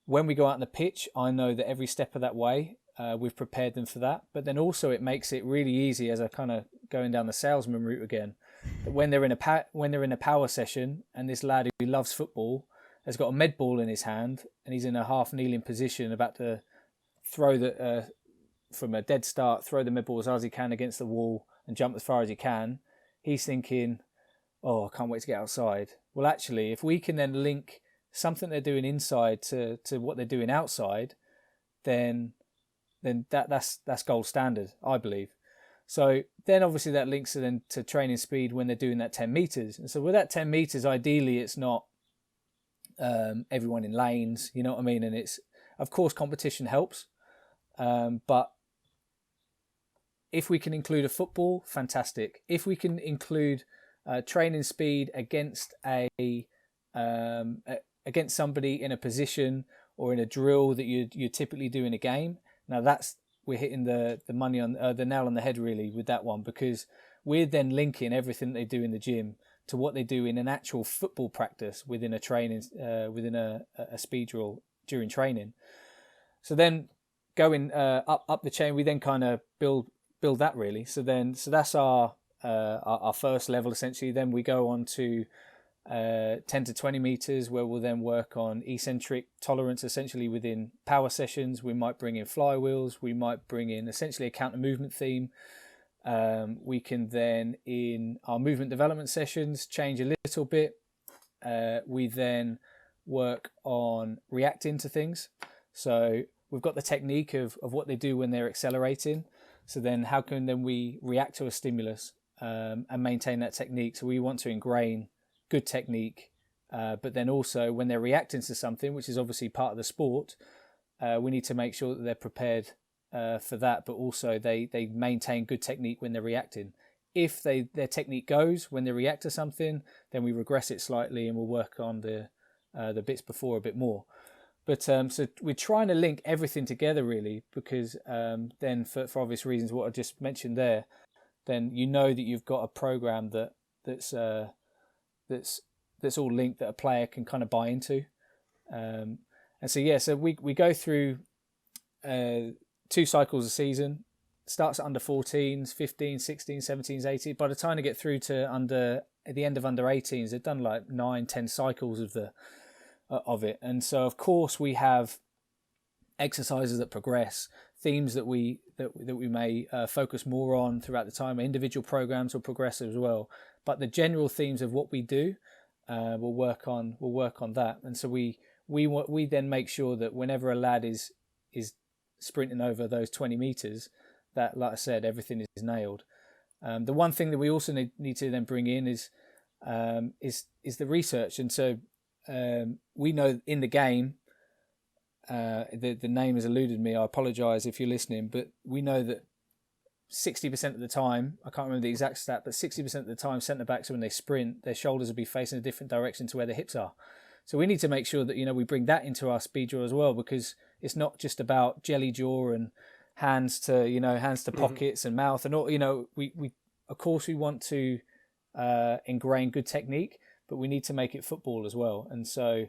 when we go out on the pitch, I know that every step of that way, we've prepared them for that. But then also it makes it really easy, as a kind of going down the salesman route again, that when they're in a power session and this lad who loves football has got a med ball in his hand and he's in a half kneeling position about to throw from a dead start, throw the med ball as hard as he can against the wall and jump as far as he can, he's thinking, oh, I can't wait to get outside. Well, actually, if we can then link something they're doing inside to what they're doing outside, then that's gold standard, I believe. So then obviously that links to training speed when they're doing that 10 meters. And so with that 10 meters, ideally it's not everyone in lanes, you know what I mean? And it's, of course, competition helps. But if we can include a football, fantastic. If we can include training speed against against somebody in a position or in a drill that you typically do in a game, now we're hitting the money on the nail on the head really with that one, because we're then linking everything they do in the gym to what they do in an actual football practice within a training within a speed drill during training. So then going up the chain, we then kind of build that really. So that's our first level essentially. Then we go on to 10 to 20 meters, where we'll then work on eccentric tolerance essentially within power sessions. We might bring in flywheels, we might bring in essentially a counter movement theme. We can then, in our movement development sessions, change a little bit. We then work on reacting to things. So we've got the technique of what they do when they're accelerating. So then how can then we react to a stimulus and maintain that technique? So we want to ingrain good technique, but then also when they're reacting to something, which is obviously part of the sport, we need to make sure that they're prepared for that, but also they maintain good technique when they're reacting. If their technique goes when they react to something, then we regress it slightly and we'll work on the bits before a bit more. But so we're trying to link everything together really, because then for obvious reasons, what I just mentioned there, then you know that you've got a program that's all linked, that a player can kind of buy into. And so we go through 2 cycles a season. Starts at under 14s, 15s, 16s, 17s, 18s. By the time they get through to at the end of under 18s, they've done like 9-10 cycles of it. And so of course we have exercises that progress, themes that we may focus more on throughout the time. Individual programs will progress as well, but the general themes of what we do, we'll work on that. And so we then make sure that whenever a lad is sprinting over those 20 meters, that, like I said, everything is nailed. The one thing that we also need to then bring in is the research. And so we know in the game, the name has eluded me, I apologise if you're listening, but we know that 60% of the time, I can't remember the exact stat, but 60% of the time centre-backs, when they sprint, their shoulders will be facing a different direction to where their hips are. So we need to make sure that, we bring that into our speed draw as well, because it's not just about jelly jaw and hands to pockets and mouth and all. We of course we want to ingrain good technique, but we need to make it football as well. And so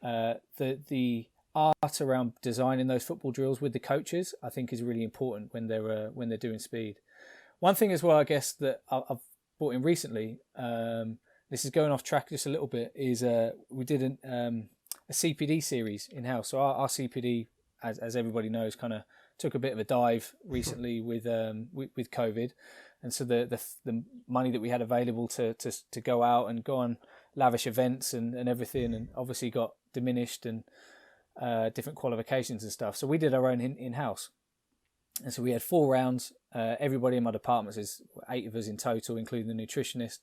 the art around designing those football drills with the coaches, I think, is really important when they're doing speed. one thing as well, I guess, that I've brought in recently, this is going off track just a little bit, is we did a CPD series in-house. So our CPD, as everybody knows, kind of took a bit of a dive recently with COVID. And so the money that we had available to go out and go on lavish events and everything, and obviously got diminished, and different qualifications and stuff. So we did our own in-house. And so we had 4 rounds. Everybody in my department, there's 8 of us in total, including the nutritionist,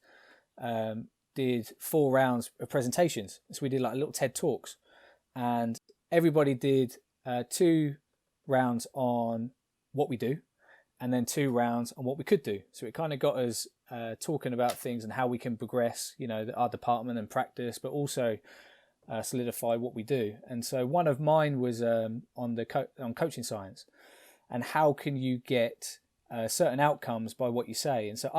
did 4 rounds of presentations. So we did like little TED Talks. And everybody did 2 rounds on what we do, and then 2 rounds on what we could do. So it kind of got us talking about things and how we can progress, our department and practice, but also solidify what we do. And so one of mine was on coaching science, and how can you get certain outcomes by what you say. And so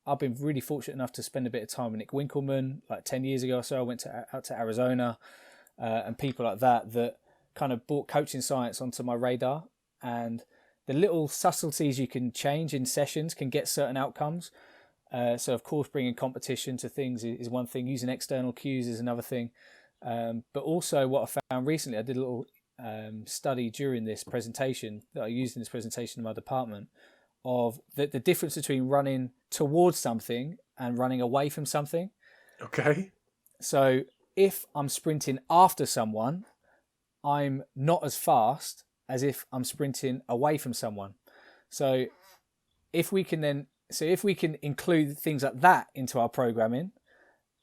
I've been really fortunate enough to spend a bit of time with Nick Winkelman, like 10 years ago or so. I went out to Arizona, and people like that kind of brought coaching science onto my radar. And the little subtleties you can change in sessions can get certain outcomes. So of course, bringing competition to things is one thing. Using external cues is another thing. But also what I found recently, I did a little study during this presentation that I used in this presentation in my department, of the difference between running towards something and running away from something. Okay. So if I'm sprinting after someone, I'm not as fast as if I'm sprinting away from someone. So if we can include things like that into our programming,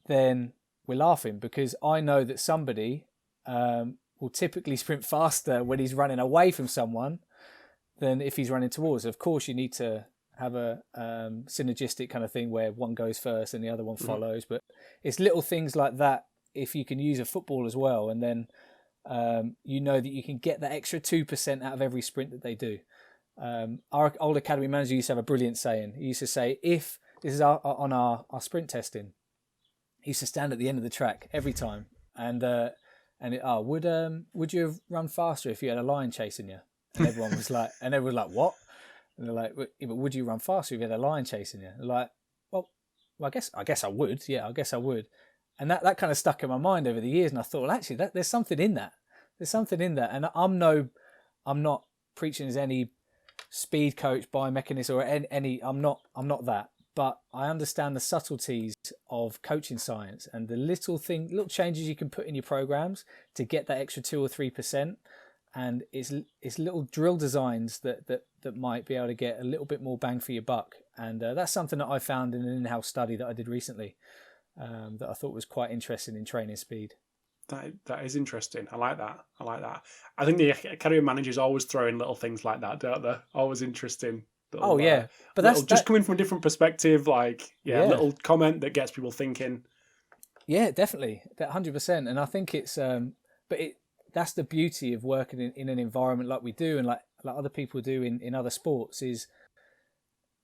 then we're laughing, because I know that somebody will typically sprint faster when he's running away from someone than if he's running towards. Of course, you need to have a synergistic kind of thing where one goes first and the other one follows. But it's little things like that. If you can use a football as well, and then that you can get that extra 2% out of every sprint that they do. Our old academy manager used to have a brilliant saying. He used to say, if this is on our sprint testing, he used to stand at the end of the track every time, and would you have run faster if you had a lion chasing you? And everyone was like, what? And they're like, yeah, but would you run faster if you had a lion chasing you? They're like, well, I guess I would. Yeah, I guess I would. And that kind of stuck in my mind over the years. And I thought, well, actually, there's something in that. There's something in that. And I'm not preaching as any speed coach, biomechanist, or any. I'm not that. But I understand the subtleties of coaching science and the little changes you can put in your programs to get that extra 2 or 3%. And it's little drill designs that might be able to get a little bit more bang for your buck. And that's something that I found in an in-house study that I did recently, that I thought was quite interesting in training speed. That is interesting. I like that. I think the academy managers always throw in little things like that, don't they? Always interesting. Little, but that's just coming from a different perspective, little comment that gets people thinking. Yeah, definitely, 100%. And I think it's, that's the beauty of working in an environment like we do, and like other people do in other sports, is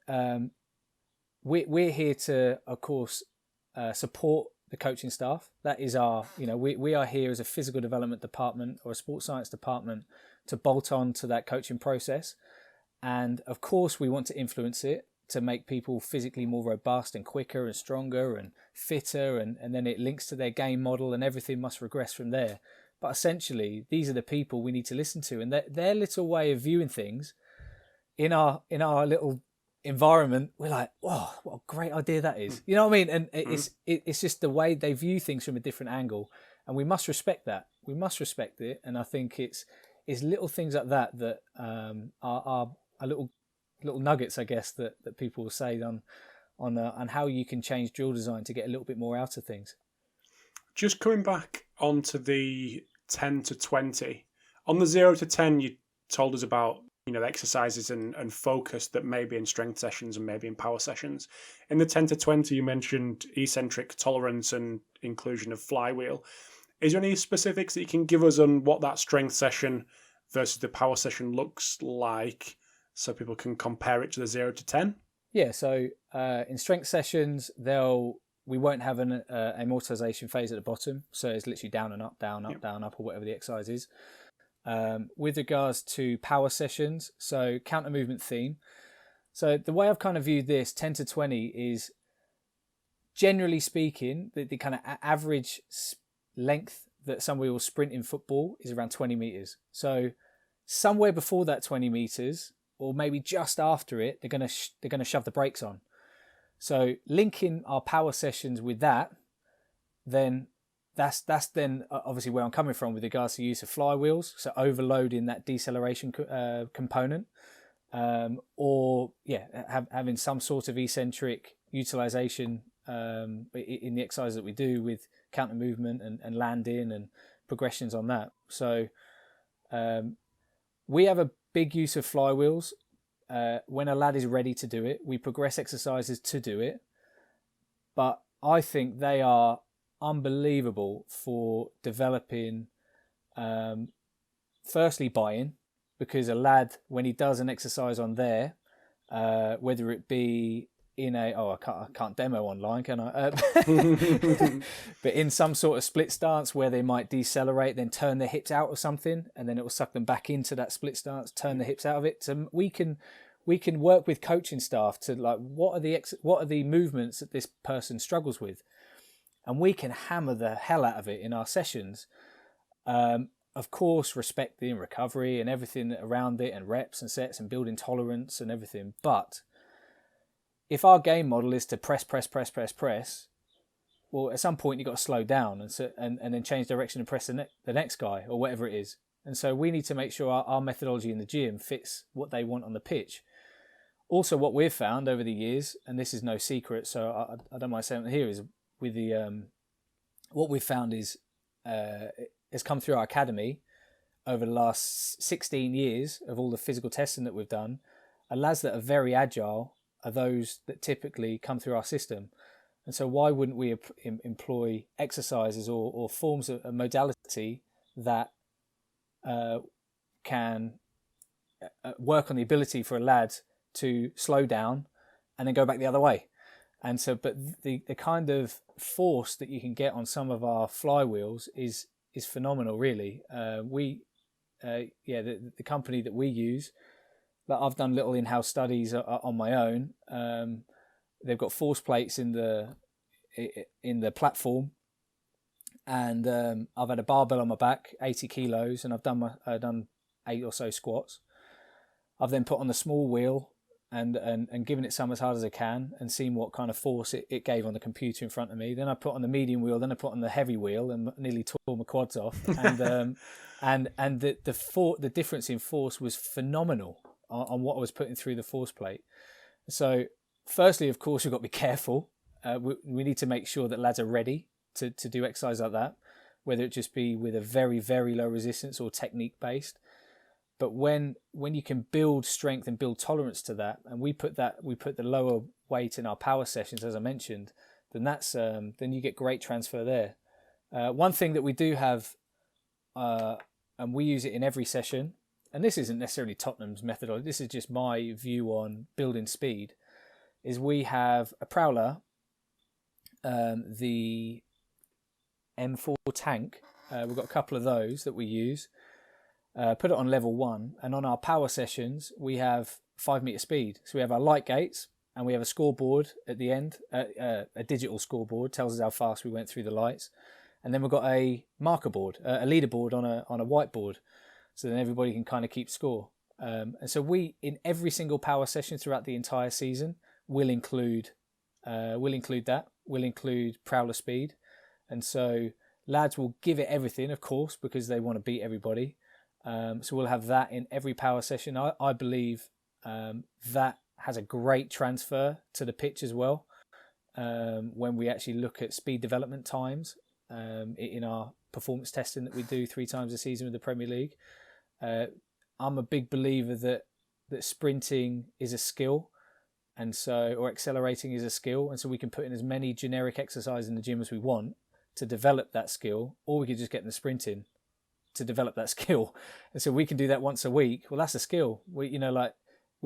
we're here to, of course, support the coaching staff. That is our, we are here as a physical development department or a sports science department to bolt on to that coaching process. And of course, we want to influence it to make people physically more robust and quicker and stronger and fitter. And then it links to their game model, and everything must regress from there. But essentially, these are the people we need to listen to, and their little way of viewing things in our little environment. We're like, "Whoa, what a great idea that is!" You know what I mean? And it's just the way they view things from a different angle, and we must respect that. We must respect it, and I think it's little things like that are little nuggets, I guess, that people will say on how you can change drill design to get a little bit more out of things. Just coming back onto the 10 to 20, on the 0 to 10, you told us about the exercises and focus that may be in strength sessions and maybe in power sessions. In the 10 to 20, you mentioned eccentric tolerance and inclusion of flywheel. Is there any specifics that you can give us on what that strength session versus the power session looks like, so people can compare it to the 0 to 10? Yeah, so in strength sessions, we won't have an amortization phase at the bottom. So it's literally down and up, down, up, down, up, or whatever the exercise is. With regards to power sessions, so counter movement theme, So the way I've kind of viewed this 10 to 20 is, generally speaking, the kind of average length that somebody will sprint in football is around 20 meters. So somewhere before that 20 meters, or maybe just after it, they're going to shove the brakes on. So linking our power sessions with that, then that's then obviously where I'm coming from with regards to the use of flywheels. So overloading that deceleration component, or having some sort of eccentric utilization in the exercise that we do with counter movement and landing and progressions on that. So we have a big use of flywheels. When a lad is ready to do it, we progress exercises to do it. But I think they are unbelievable for developing, firstly, buy-in, because a lad, when he does an exercise on there, whether it be in I can't demo online, can I? But in some sort of split stance where they might decelerate, then turn their hips out or something, and then it will suck them back into that split stance, turn the hips out of it. So we can work with coaching staff to like, what are the movements that this person struggles with, and we can hammer the hell out of it in our sessions. Of course, respecting recovery and everything around it, and reps and sets and building tolerance and everything. But if our game model is to press, well, at some point you've got to slow down and then change direction and press the next guy or whatever it is. And so we need to make sure our methodology in the gym fits what they want on the pitch. Also, what we've found over the years, and this is no secret, so I don't mind saying it here, is with the what we've found is has come through our academy over the last 16 years of all the physical testing that we've done. And lads that are very agile are those that typically come through our system. And so why wouldn't we employ exercises or forms of a modality that can work on the ability for a lad to slow down and then go back the other way? And so, but the kind of force that you can get on some of our flywheels is phenomenal, really. The company that we use, that I've done little in-house studies on my own. They've got force plates in the platform, and I've had a barbell on my back, 80 kilos, and I've done 8 or so squats. I've then put on the small wheel and given it some as hard as I can and seen what kind of force it gave on the computer in front of me. Then I put on the medium wheel, then I put on the heavy wheel and nearly tore my quads off. And the difference in force was phenomenal on what I was putting through the force plate. So firstly, of course, we've got to be careful. We need to make sure that lads are ready to do exercise like that, whether it just be with a very, very low resistance or technique based. But when you can build strength and build tolerance to that, and we put the lower weight in our power sessions, as I mentioned, then that's then you get great transfer there. One thing that we do have, and we use it in every session, and this isn't necessarily Tottenham's methodology, this is just my view on building speed, is we have a prowler, the M4 tank. We've got a couple of those that we use. Put it on level 1, and on our power sessions we have 5 meter speed. So we have our light gates, and we have a scoreboard at the end, a digital scoreboard tells us how fast we went through the lights, and then we've got a marker board, a leaderboard on a whiteboard, so then everybody can kind of keep score. And so we, in every single power session throughout the entire season, will include that. We'll include prowler speed, and so lads will give it everything, of course, because they want to beat everybody. So we'll have that in every power session. I believe that has a great transfer to the pitch as well. When we actually look at speed development times in our performance testing that we do 3 times a season with the Premier League, I'm a big believer that sprinting is a skill, and so, or accelerating is a skill, and so we can put in as many generic exercises in the gym as we want to develop that skill, or we could just get in the sprinting to develop that skill. And so we can do that once a week. Well, that's a skill. We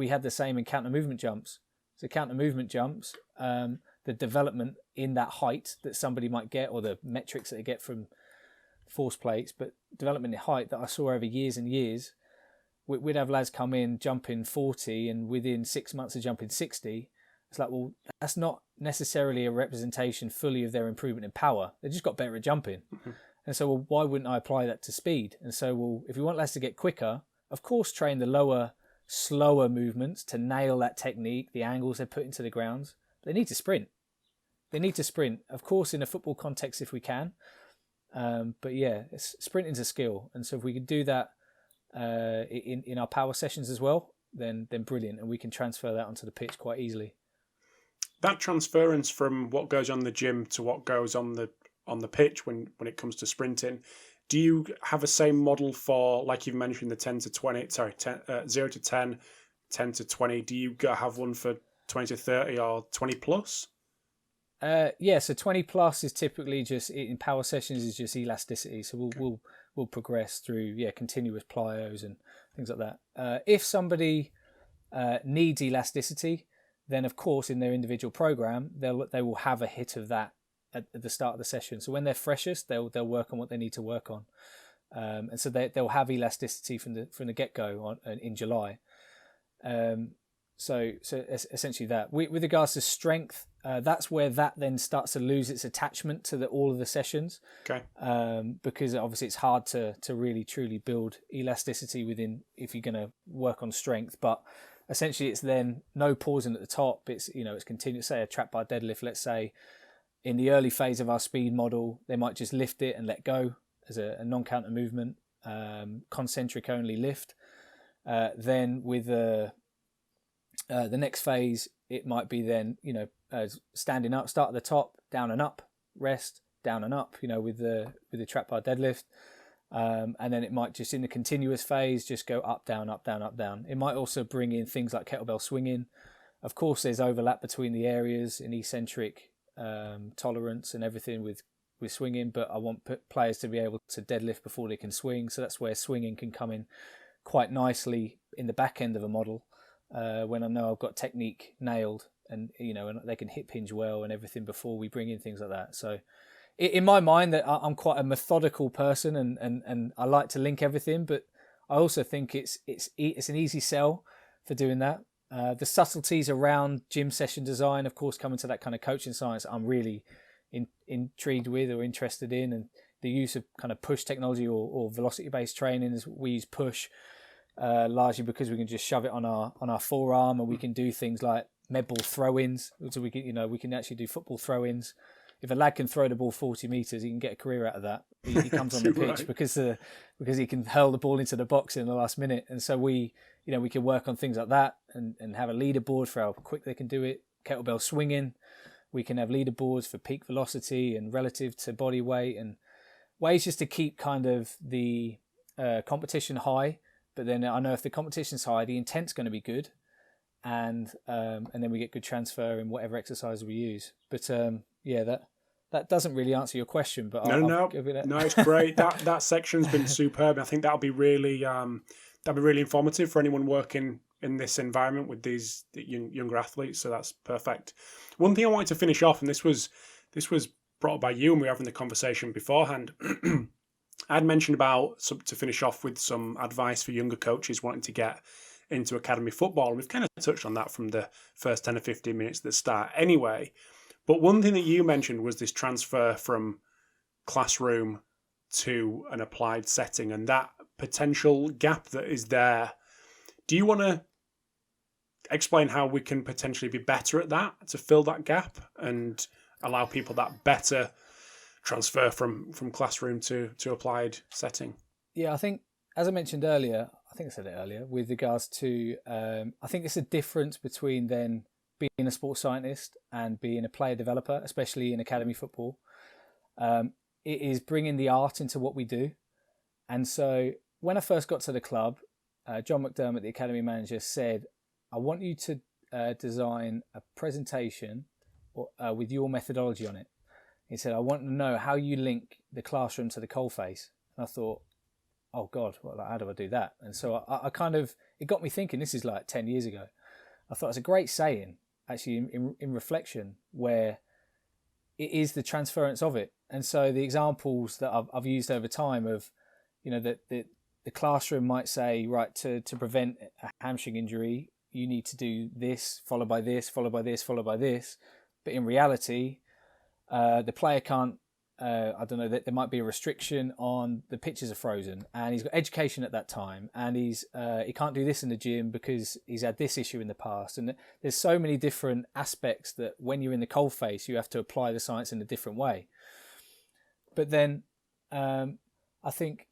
had the same in counter movement jumps. So counter movement jumps, the development in that height that somebody might get, or the metrics that they get from force plates, but development in height that I saw over years and years, we'd have lads come in jumping 40 and within 6 months of jumping 60. It's like, well, that's not necessarily a representation fully of their improvement in power. They just got better at jumping. Mm-hmm. And so, well, why wouldn't I apply that to speed? And so, well, if you want lads to get quicker, of course, train the lower, slower movements to nail that technique, the angles they put into the grounds. They need to sprint. Of course, in a football context, if we can. But yeah, sprinting's a skill. And so if we could do that in our power sessions as well, then brilliant. And we can transfer that onto the pitch quite easily. That transference from what goes on the gym to what goes on the pitch when it comes to sprinting, do you have a same model for, like you've mentioned, the 0 to 10, 10 to 20? Do you have one for 20 to 30 or 20 plus? So 20 plus is typically just in power sessions is just elasticity. So we'll progress through continuous plyos and things like that. If somebody needs elasticity, then of course in their individual program they will have a hit of that at the start of the session. So when they're freshest, they'll work on what they need to work on, and so they'll have elasticity from the get go in July. So essentially that. With regards to strength, that's where that then starts to lose its attachment to all of the sessions. Okay. Because obviously it's hard to really truly build elasticity within if you're going to work on strength. But essentially it's then no pausing at the top. It's it's continuous. Say a trap bar deadlift. Let's say in the early phase of our speed model, they might just lift it and let go as a non-counter movement, concentric only lift. Then with the next phase, it might be then, standing up, start at the top, down and up, rest, down and up, with the trap bar deadlift. And then it might just in the continuous phase, just go up, down, up, down, up, down. It might also bring in things like kettlebell swinging. Of course, there's overlap between the areas in eccentric tolerance and everything with swinging, but I want players to be able to deadlift before they can swing. So that's where swinging can come in quite nicely in the back end of a model. When I know I've got technique nailed and and they can hip hinge well and everything before we bring in things like that. So in my mind that I'm quite a methodical person and I like to link everything, but I also think it's an easy sell for doing that. The subtleties around gym session design, of course, coming to that kind of coaching science, I'm really intrigued with or interested in, and the use of kind of push technology or velocity-based training. Is we use push largely because we can just shove it on our forearm, and we can do things like med ball throw-ins. So we can actually do football throw-ins. If a lad can throw the ball 40 metres, he can get a career out of that. He comes on the pitch right. because he can hurl the ball into the box in the last minute. And so we can work on things like that and have a leaderboard for how quick they can do it. Kettlebell swinging, we can have leaderboards for peak velocity and relative to body weight, and ways just to keep kind of the competition high. But then I know if the competition's high, the intent's going to be good, and then we get good transfer in whatever exercise we use. But that doesn't really answer your question. But no, it's great. That section's been superb. I think that'll be really informative for anyone working in this environment with these younger athletes. So that's perfect. One thing I wanted to finish off, and this was brought up by you, and we were having the conversation beforehand. I'd mentioned about to finish off with some advice for younger coaches wanting to get into academy football. And we've kind of touched on that from the first 10 or 15 minutes at the start anyway. But one thing that you mentioned was this transfer from classroom to an applied setting and that potential gap that is there. Do you want to explain how we can potentially be better at that to fill that gap and allow people that better transfer from classroom to applied setting? Yeah, I think, as I mentioned earlier, I think I said it earlier, with regards to, I think it's a difference between then being a sports scientist and being a player developer, especially in academy football. It is bringing the art into what we do. And so when I first got to the club, John McDermott, the academy manager, said, I want you to design a presentation with your methodology on it. He said, I want to know how you link the classroom to the coalface. And I thought, oh God, how do I do that? And so I kind of, it got me thinking, this is like 10 years ago. I thought it's a great saying, actually, in reflection, where it is the transference of it. And so the examples that I've used over time of, that the the classroom might say, right, to prevent a hamstring injury, you need to do this, followed by this, followed by this, followed by this. But in reality, the player can't, I don't know, there might be a restriction on the pitches are frozen, and he's got education at that time, and he can't do this in the gym because he's had this issue in the past. And there's so many different aspects that when you're in the coalface, you have to apply the science in a different way. But then I think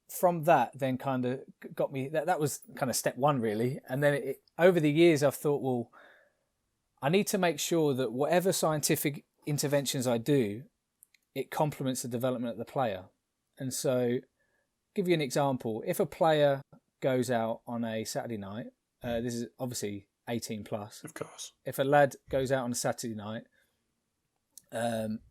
from that then kind of got me, that was kind of step one really. And then over the years I've thought, well, I need to make sure that whatever scientific interventions I do, it complements the development of the player. And so give you an example. If a player goes out on a Saturday night, this is obviously 18 plus. Of course. If a lad goes out on a Saturday night,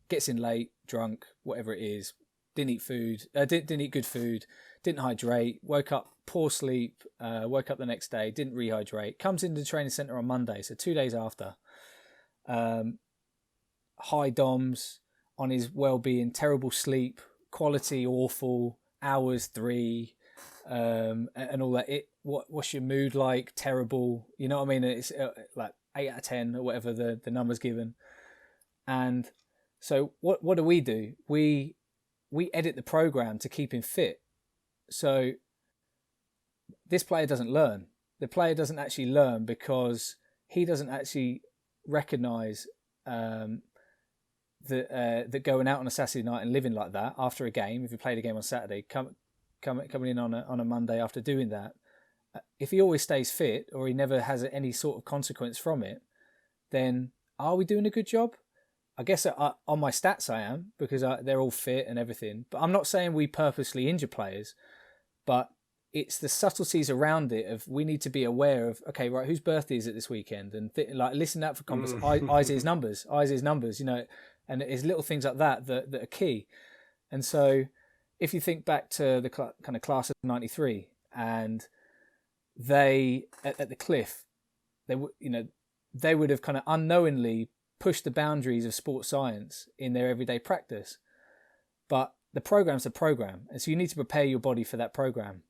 gets in late, drunk, whatever it is, didn't eat food, didn't eat good food, didn't hydrate, woke up poor sleep, woke up the next day, didn't rehydrate, comes into the training centre on Monday, so 2 days after, high DOMs on his well-being, terrible sleep, quality awful, hours 3, and all that. What's your mood like? Terrible. You know what I mean? It's like 8 out of 10 or whatever the number's given. And so what do? We edit the program to keep him fit. So this player doesn't learn. The player doesn't actually learn because he doesn't actually recognise that going out on a Saturday night and living like that after a game, if you played a game on Saturday, coming in on a Monday after doing that, if he always stays fit or he never has any sort of consequence from it, then are we doing a good job? I guess on my stats I am, because they're all fit and everything. But I'm not saying we purposely injure players, but it's the subtleties around it of we need to be aware of, okay, right, whose birthday is it this weekend? And listen out for conversation, eyes his numbers, you know, and it's little things like that are key. And so if you think back to the kind of class of 93 and they, at the Cliff, they would have kind of unknowingly push the boundaries of sports science in their everyday practice. But the program's a program, and so you need to prepare your body for that program.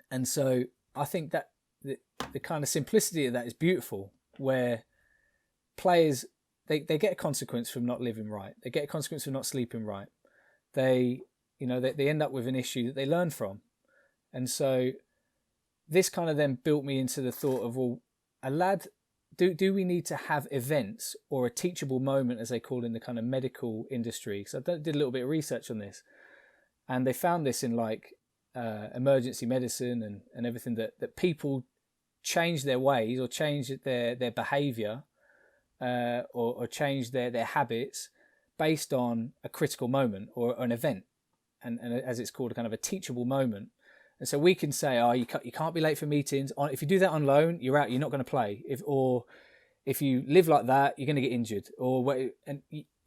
And so I think that the kind of simplicity of that is beautiful, where players, they get a consequence from not living right. They get a consequence from not sleeping right. They end up with an issue that they learn from. And so this kind of then built me into the thought of, well, a lad, do we need to have events or a teachable moment, as they call in the kind of medical industry? Because I did a little bit of research on this, and they found this in like emergency medicine and everything, that people change their ways or change their behaviour or change their habits based on a critical moment or an event, and as it's called, a kind of a teachable moment. And so we can say, you can't be late for meetings. If you do that on loan, you're out. You're not going to play. If you live like that, you're going to get injured.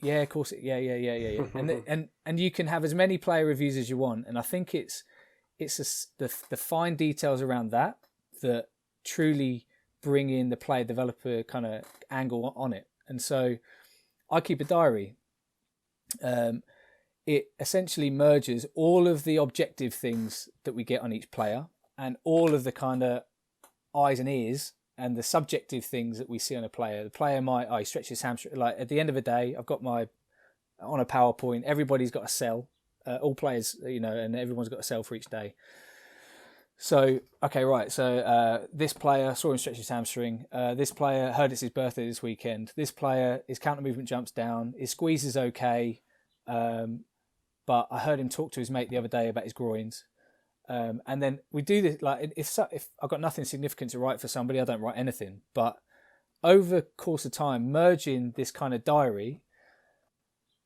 Yeah, of course. Yeah. and you can have as many player reviews as you want. And I think it's the fine details around that truly bring in the player developer kind of angle on it. And so I keep a diary. It essentially merges all of the objective things that we get on each player and all of the kind of eyes and ears and the subjective things that we see on a player. The player might, he stretches his hamstring. Like at the end of the day, I've got on a PowerPoint, everybody's got a cell, all players, and everyone's got a cell for each day. So, okay, right. So this player saw him stretch his hamstring. This player heard it's his birthday this weekend. This player, his counter movement jumps down. His squeeze is okay. But I heard him talk to his mate the other day about his groins. And then we do this, like if I've got nothing significant to write for somebody, I don't write anything. But over the course of time, merging this kind of diary,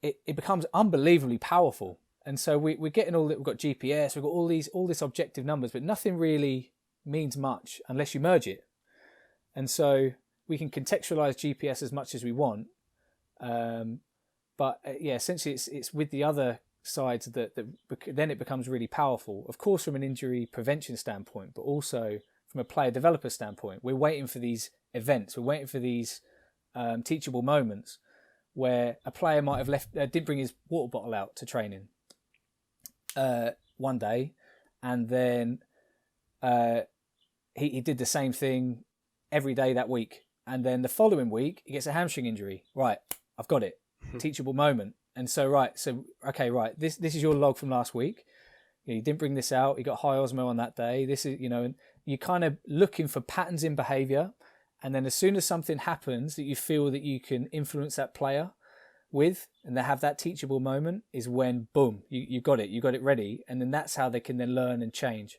it becomes unbelievably powerful. And so we're getting all that. We've got GPS, we've got all this objective numbers, but nothing really means much unless you merge it. And so we can contextualize GPS as much as we want. But essentially it's with the other sides that then it becomes really powerful. Of course, from an injury prevention standpoint, but also from a player developer standpoint. We're waiting for these events. We're waiting for these teachable moments where a player might have didn't bring his water bottle out to training one day, and then he did the same thing every day that week. And then the following week, he gets a hamstring injury. Right, I've got it. Teachable moment. And so, this is your log from last week. You didn't bring this out. You got high osmo on that day. This is, and you're kind of looking for patterns in behaviour. And then as soon as something happens that you feel that you can influence that player with, and they have that teachable moment, is when, boom, you got it. You got it ready. And then that's how they can then learn and change.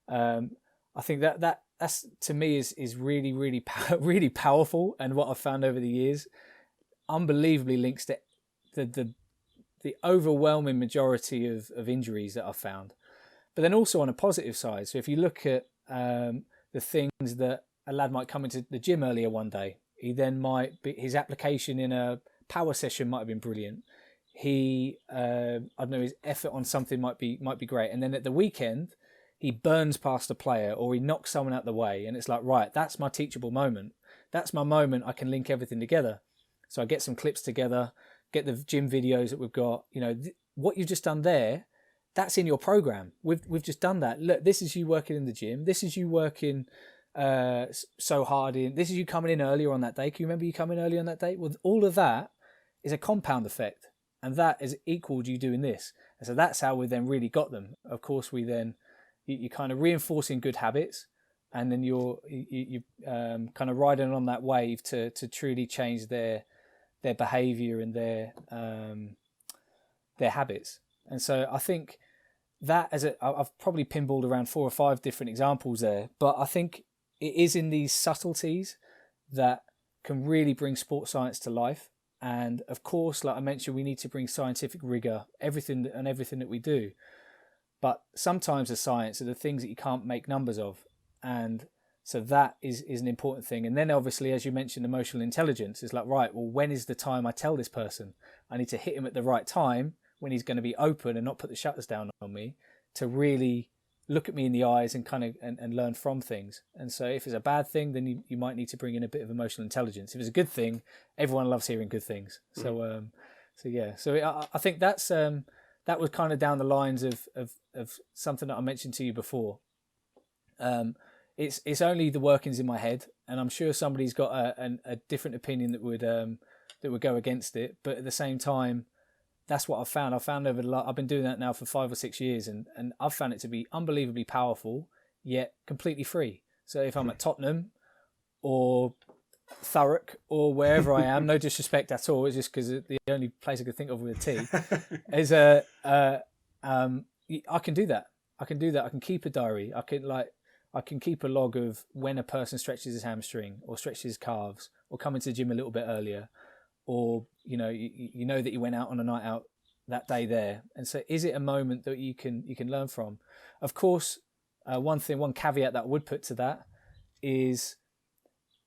I think that's to me is really, really, really powerful. And what I've found over the years, unbelievably links to the overwhelming majority of injuries that I've found. But then also on a positive side. So if you look at the things that a lad might come into the gym earlier one day, he then might be, his application in a power session might have been brilliant. He, I don't know, his effort on something might be great. And then at the weekend, he burns past a player or he knocks someone out the way. And it's like, right, that's my teachable moment. That's my moment. I can link everything together. So I get some clips together, get the gym videos that we've got. What you've just done there, that's in your program. We've just done that. Look, this is you working in the gym. This is you working so hard in. This is you coming in earlier on that day. Can you remember you coming early on that day? Well, all of that is a compound effect, and that is equal to you doing this. And so that's how we then really got them. Of course, we then you kind of reinforcing good habits, and then you kind of riding on that wave to truly change their behaviour and their habits. And so I think that I've probably pinballed around 4 or 5 different examples there, but I think it is in these subtleties that can really bring sports science to life. And of course, like I mentioned, we need to bring scientific rigour, everything that we do. But sometimes the science are the things that you can't make numbers of. And so that is an important thing. And then obviously, as you mentioned, emotional intelligence is like, right, well, when is the time I tell this person? I need to hit him at the right time when he's going to be open and not put the shutters down on me, to really look at me in the eyes and kind of and learn from things. And so if it's a bad thing, then you might need to bring in a bit of emotional intelligence. If it's a good thing, everyone loves hearing good things. So I think that's that was kind of down the lines of something that I mentioned to you before. It's only the workings in my head, and I'm sure somebody's got a different opinion that would go against it. But at the same time, that's what I've found. I've been doing that now for 5 or 6 years, and I've found it to be unbelievably powerful, yet completely free. So if I'm at Tottenham or Thurrock or wherever I am, no disrespect at all, it's just because the only place I could think of with a T, is I can do that. I can keep a diary. I can keep a log of when a person stretches his hamstring or stretches his calves or come into the gym a little bit earlier, or you know that you went out on a night out that day there. And so is it a moment that you can learn from? Of course, one caveat that I would put to that is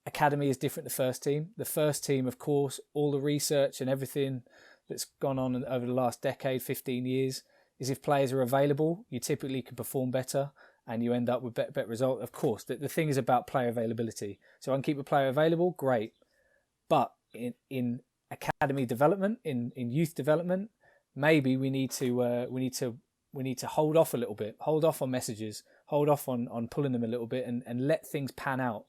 academy is different to first team. The first team, of course, all the research and everything that's gone on over the last decade, 15 years, is if players are available, you typically can perform better and you end up with better result. Of course, the thing is about player availability. So I can keep a player available, great. But in academy development, in youth development, maybe we need to hold off a little bit, hold off on messages, hold off on pulling them a little bit, and let things pan out.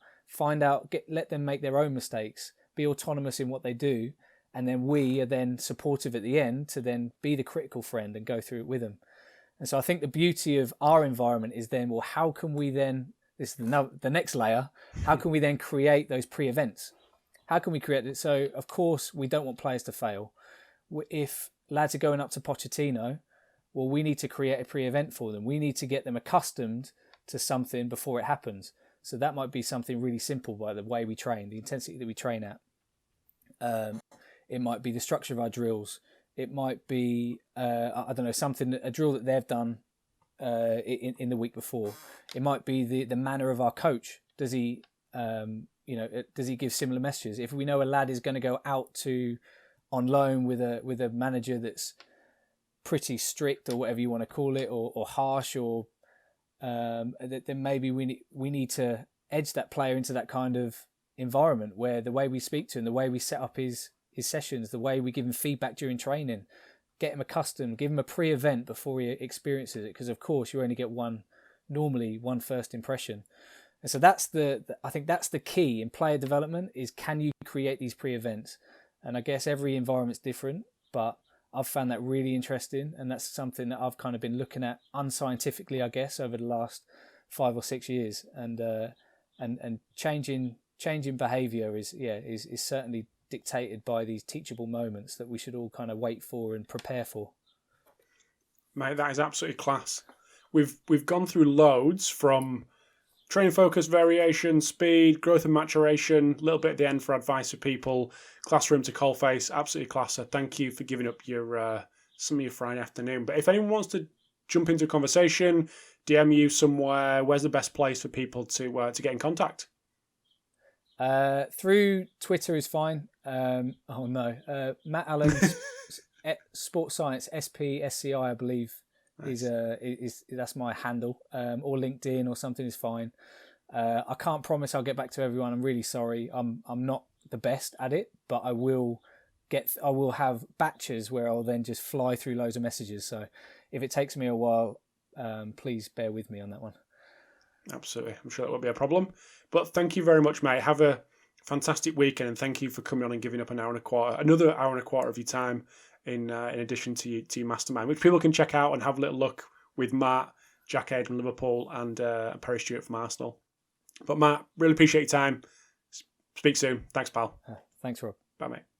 Let them make their own mistakes, be autonomous in what they do, and then we are then supportive at the end to then be the critical friend and go through it with them. And so I think the beauty of our environment is then, well, how can we then, this is the next layer, how can we then create those pre-events? How can we create it? So, of course, we don't want players to fail. If lads are going up to Pochettino, well, we need to create a pre-event for them. We need to get them accustomed to something before it happens. So that might be something really simple by the way we train, the intensity that we train at. It might be the structure of our drills. It might be, a drill that they've done in the week before. It might be the manner of our coach. Does he give similar messages? If we know a lad is going to go out on loan with a manager that's pretty strict or whatever you want to call it, or harsh, or then maybe we need to edge that player into that kind of environment where the way we speak to him, the way we set up his sessions, the way we give him feedback during training, get him accustomed, give him a pre-event before he experiences it, because of course you only get one first impression. And so I think that's the key in player development, is can you create these pre-events? And I guess every environment's different, but I've found that really interesting, and that's something that I've kind of been looking at unscientifically, I guess, over the last 5 or 6 years, and changing behaviour is certainly dictated by these teachable moments that we should all kind of wait for and prepare for. Mate, that is absolutely class. We've gone through loads, from training focus, variation, speed, growth and maturation, a little bit at the end for advice for people, classroom to coalface. Absolutely class. So thank you for giving up your some of your Friday afternoon. But if anyone wants to jump into a conversation, DM you somewhere, where's the best place for people to get in contact? Through Twitter is fine. Matt Allen's Sports Science SPSCI, I believe. Nice. is that's my handle, or LinkedIn or something is fine. I can't promise I'll get back to everyone. I'm really sorry. I'm not the best at it, but I will have batches where I'll then just fly through loads of messages. So if it takes me a while, please bear with me on that one. Absolutely, I'm sure that won't be a problem. But thank you very much, mate. Have a fantastic weekend, and thank you for coming on and giving up another hour and a quarter of your time in addition to your mastermind, which people can check out and have a little look with Matt, Jack Aid from Liverpool, and Perry Stewart from Arsenal. But Matt, really appreciate your time. Speak soon. Thanks, pal. Thanks, Rob. Bye, mate.